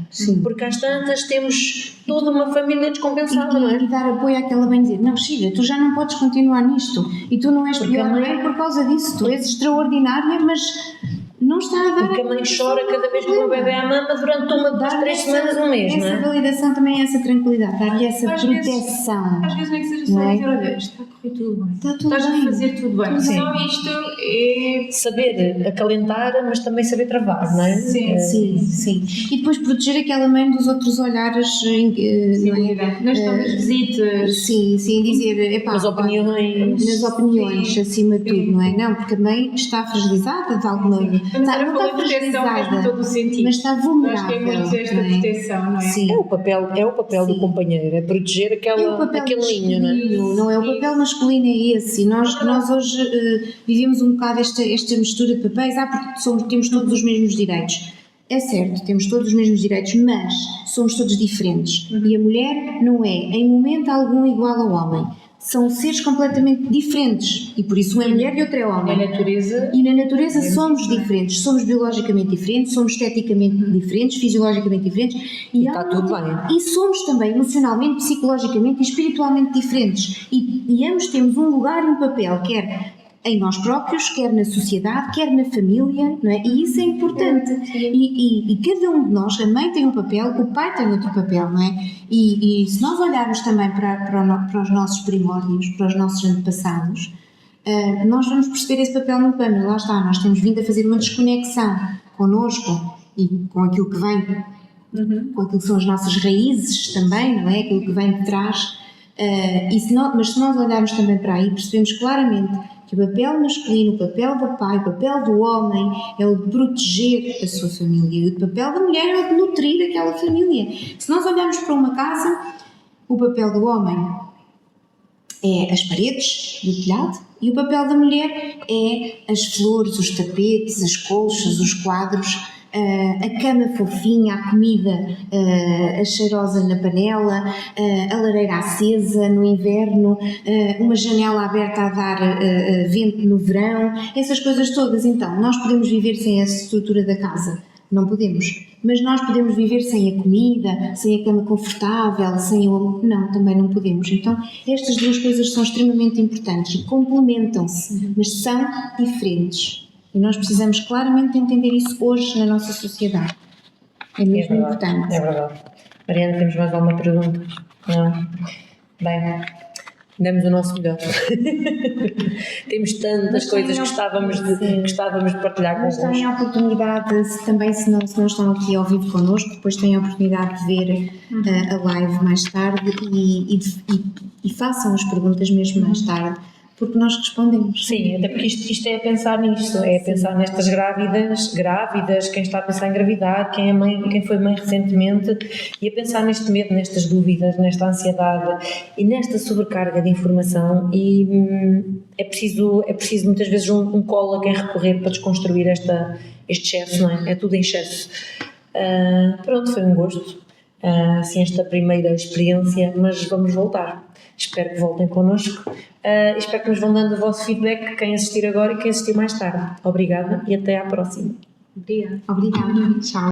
porque às tantas temos toda uma família descompensada, não é? E dar apoio àquela mãe e dizer, não, chega, tu já não podes continuar nisto, e tu não és porque pior mãe por causa disso, tu és extraordinária, mas não está a dar... Porque a mãe chora cada vez que o bebê à mama durante 1, 2, 3 semanas, um mês, não é? Essa validação também é essa tranquilidade, dar-lhe essa proteção. Às vezes nem que seja só dizer, olha, está a correr tudo bem. Está tudo Estás bem. a fazer tudo bem. Só isto é... Saber acalentar, mas também saber travar, não é? Sim. E depois proteger aquela mãe dos outros olhares, não é? Nas todas as visitas. Sim, dizer, epá, Nas opiniões, acima de tudo, não é? Não, porque a mãe está fragilizada de alguma maneira. Não está fragilizada, todo o sentido. mas está vulnerável. Acho que é muito esta não é? proteção, não é? Sim. É o papel do companheiro, é proteger aquele ninho, não é? Não é? O papel masculino é esse, e nós hoje vivemos um bocado esta mistura de papéis, porque temos todos os mesmos direitos. É certo, temos todos os mesmos direitos, mas somos todos diferentes. E a mulher não é, em momento algum, igual ao homem. São seres completamente diferentes, e por isso um é mulher e outro é homem. E na natureza somos diferentes, somos biologicamente diferentes, somos esteticamente diferentes, fisiologicamente diferentes, e está tudo bem. E somos também emocionalmente, psicologicamente e espiritualmente diferentes, e ambos temos um lugar e um papel, quer em nós próprios, quer na sociedade, quer na família, não é? E isso é importante. E cada um de nós, a mãe tem um papel, o pai tem outro papel, não é? E se nós olharmos também para os nossos primórdios, para os nossos antepassados, nós vamos perceber esse papel no plano. Lá está, nós temos vindo a fazer uma desconexão connosco e com aquilo que vem, com aquilo que são as nossas raízes também, não é? Aquilo que vem de trás. Mas se nós olharmos também para aí, percebemos claramente que o papel masculino, o papel do pai, o papel do homem é o de proteger a sua família, e o papel da mulher é o de nutrir aquela família. Se nós olharmos para uma casa, o papel do homem é as paredes do telhado, e o papel da mulher é as flores, os tapetes, as colchas, os quadros, a cama fofinha, a comida a cheirosa na panela, a lareira acesa no inverno, uma janela aberta a dar vento no verão, essas coisas todas. Então, nós podemos viver sem essa estrutura da casa? Não podemos. Mas nós podemos viver sem a comida, sem a cama confortável, sem o... Não, também não podemos. Então, estas duas coisas são extremamente importantes e complementam-se, mas são diferentes. E nós precisamos claramente entender isso hoje na nossa sociedade. É mesmo importante. É verdade. Mariana, temos mais alguma pergunta? Não? Bem, demos o nosso melhor. Temos tantas coisas que gostávamos de partilhar mas convosco. têm a oportunidade, também se não estão aqui ao vivo connosco, depois têm a oportunidade de ver a live mais tarde e façam as perguntas mesmo mais tarde, porque nós respondemos. Sim, até porque isto é pensar nisto, é pensar nestas grávidas, quem está a pensar em engravidar, quem foi mãe recentemente, e a pensar neste medo, nestas dúvidas, nesta ansiedade e nesta sobrecarga de informação, e é preciso muitas vezes um colo a quem recorrer para desconstruir este excesso, não é? É tudo em excesso. Pronto, foi um gosto, assim, esta primeira experiência, mas vamos voltar. Espero que voltem connosco. Espero que nos vão dando o vosso feedback, quem assistir agora e quem assistir mais tarde. Obrigada e até à próxima. Obrigada. Tchau.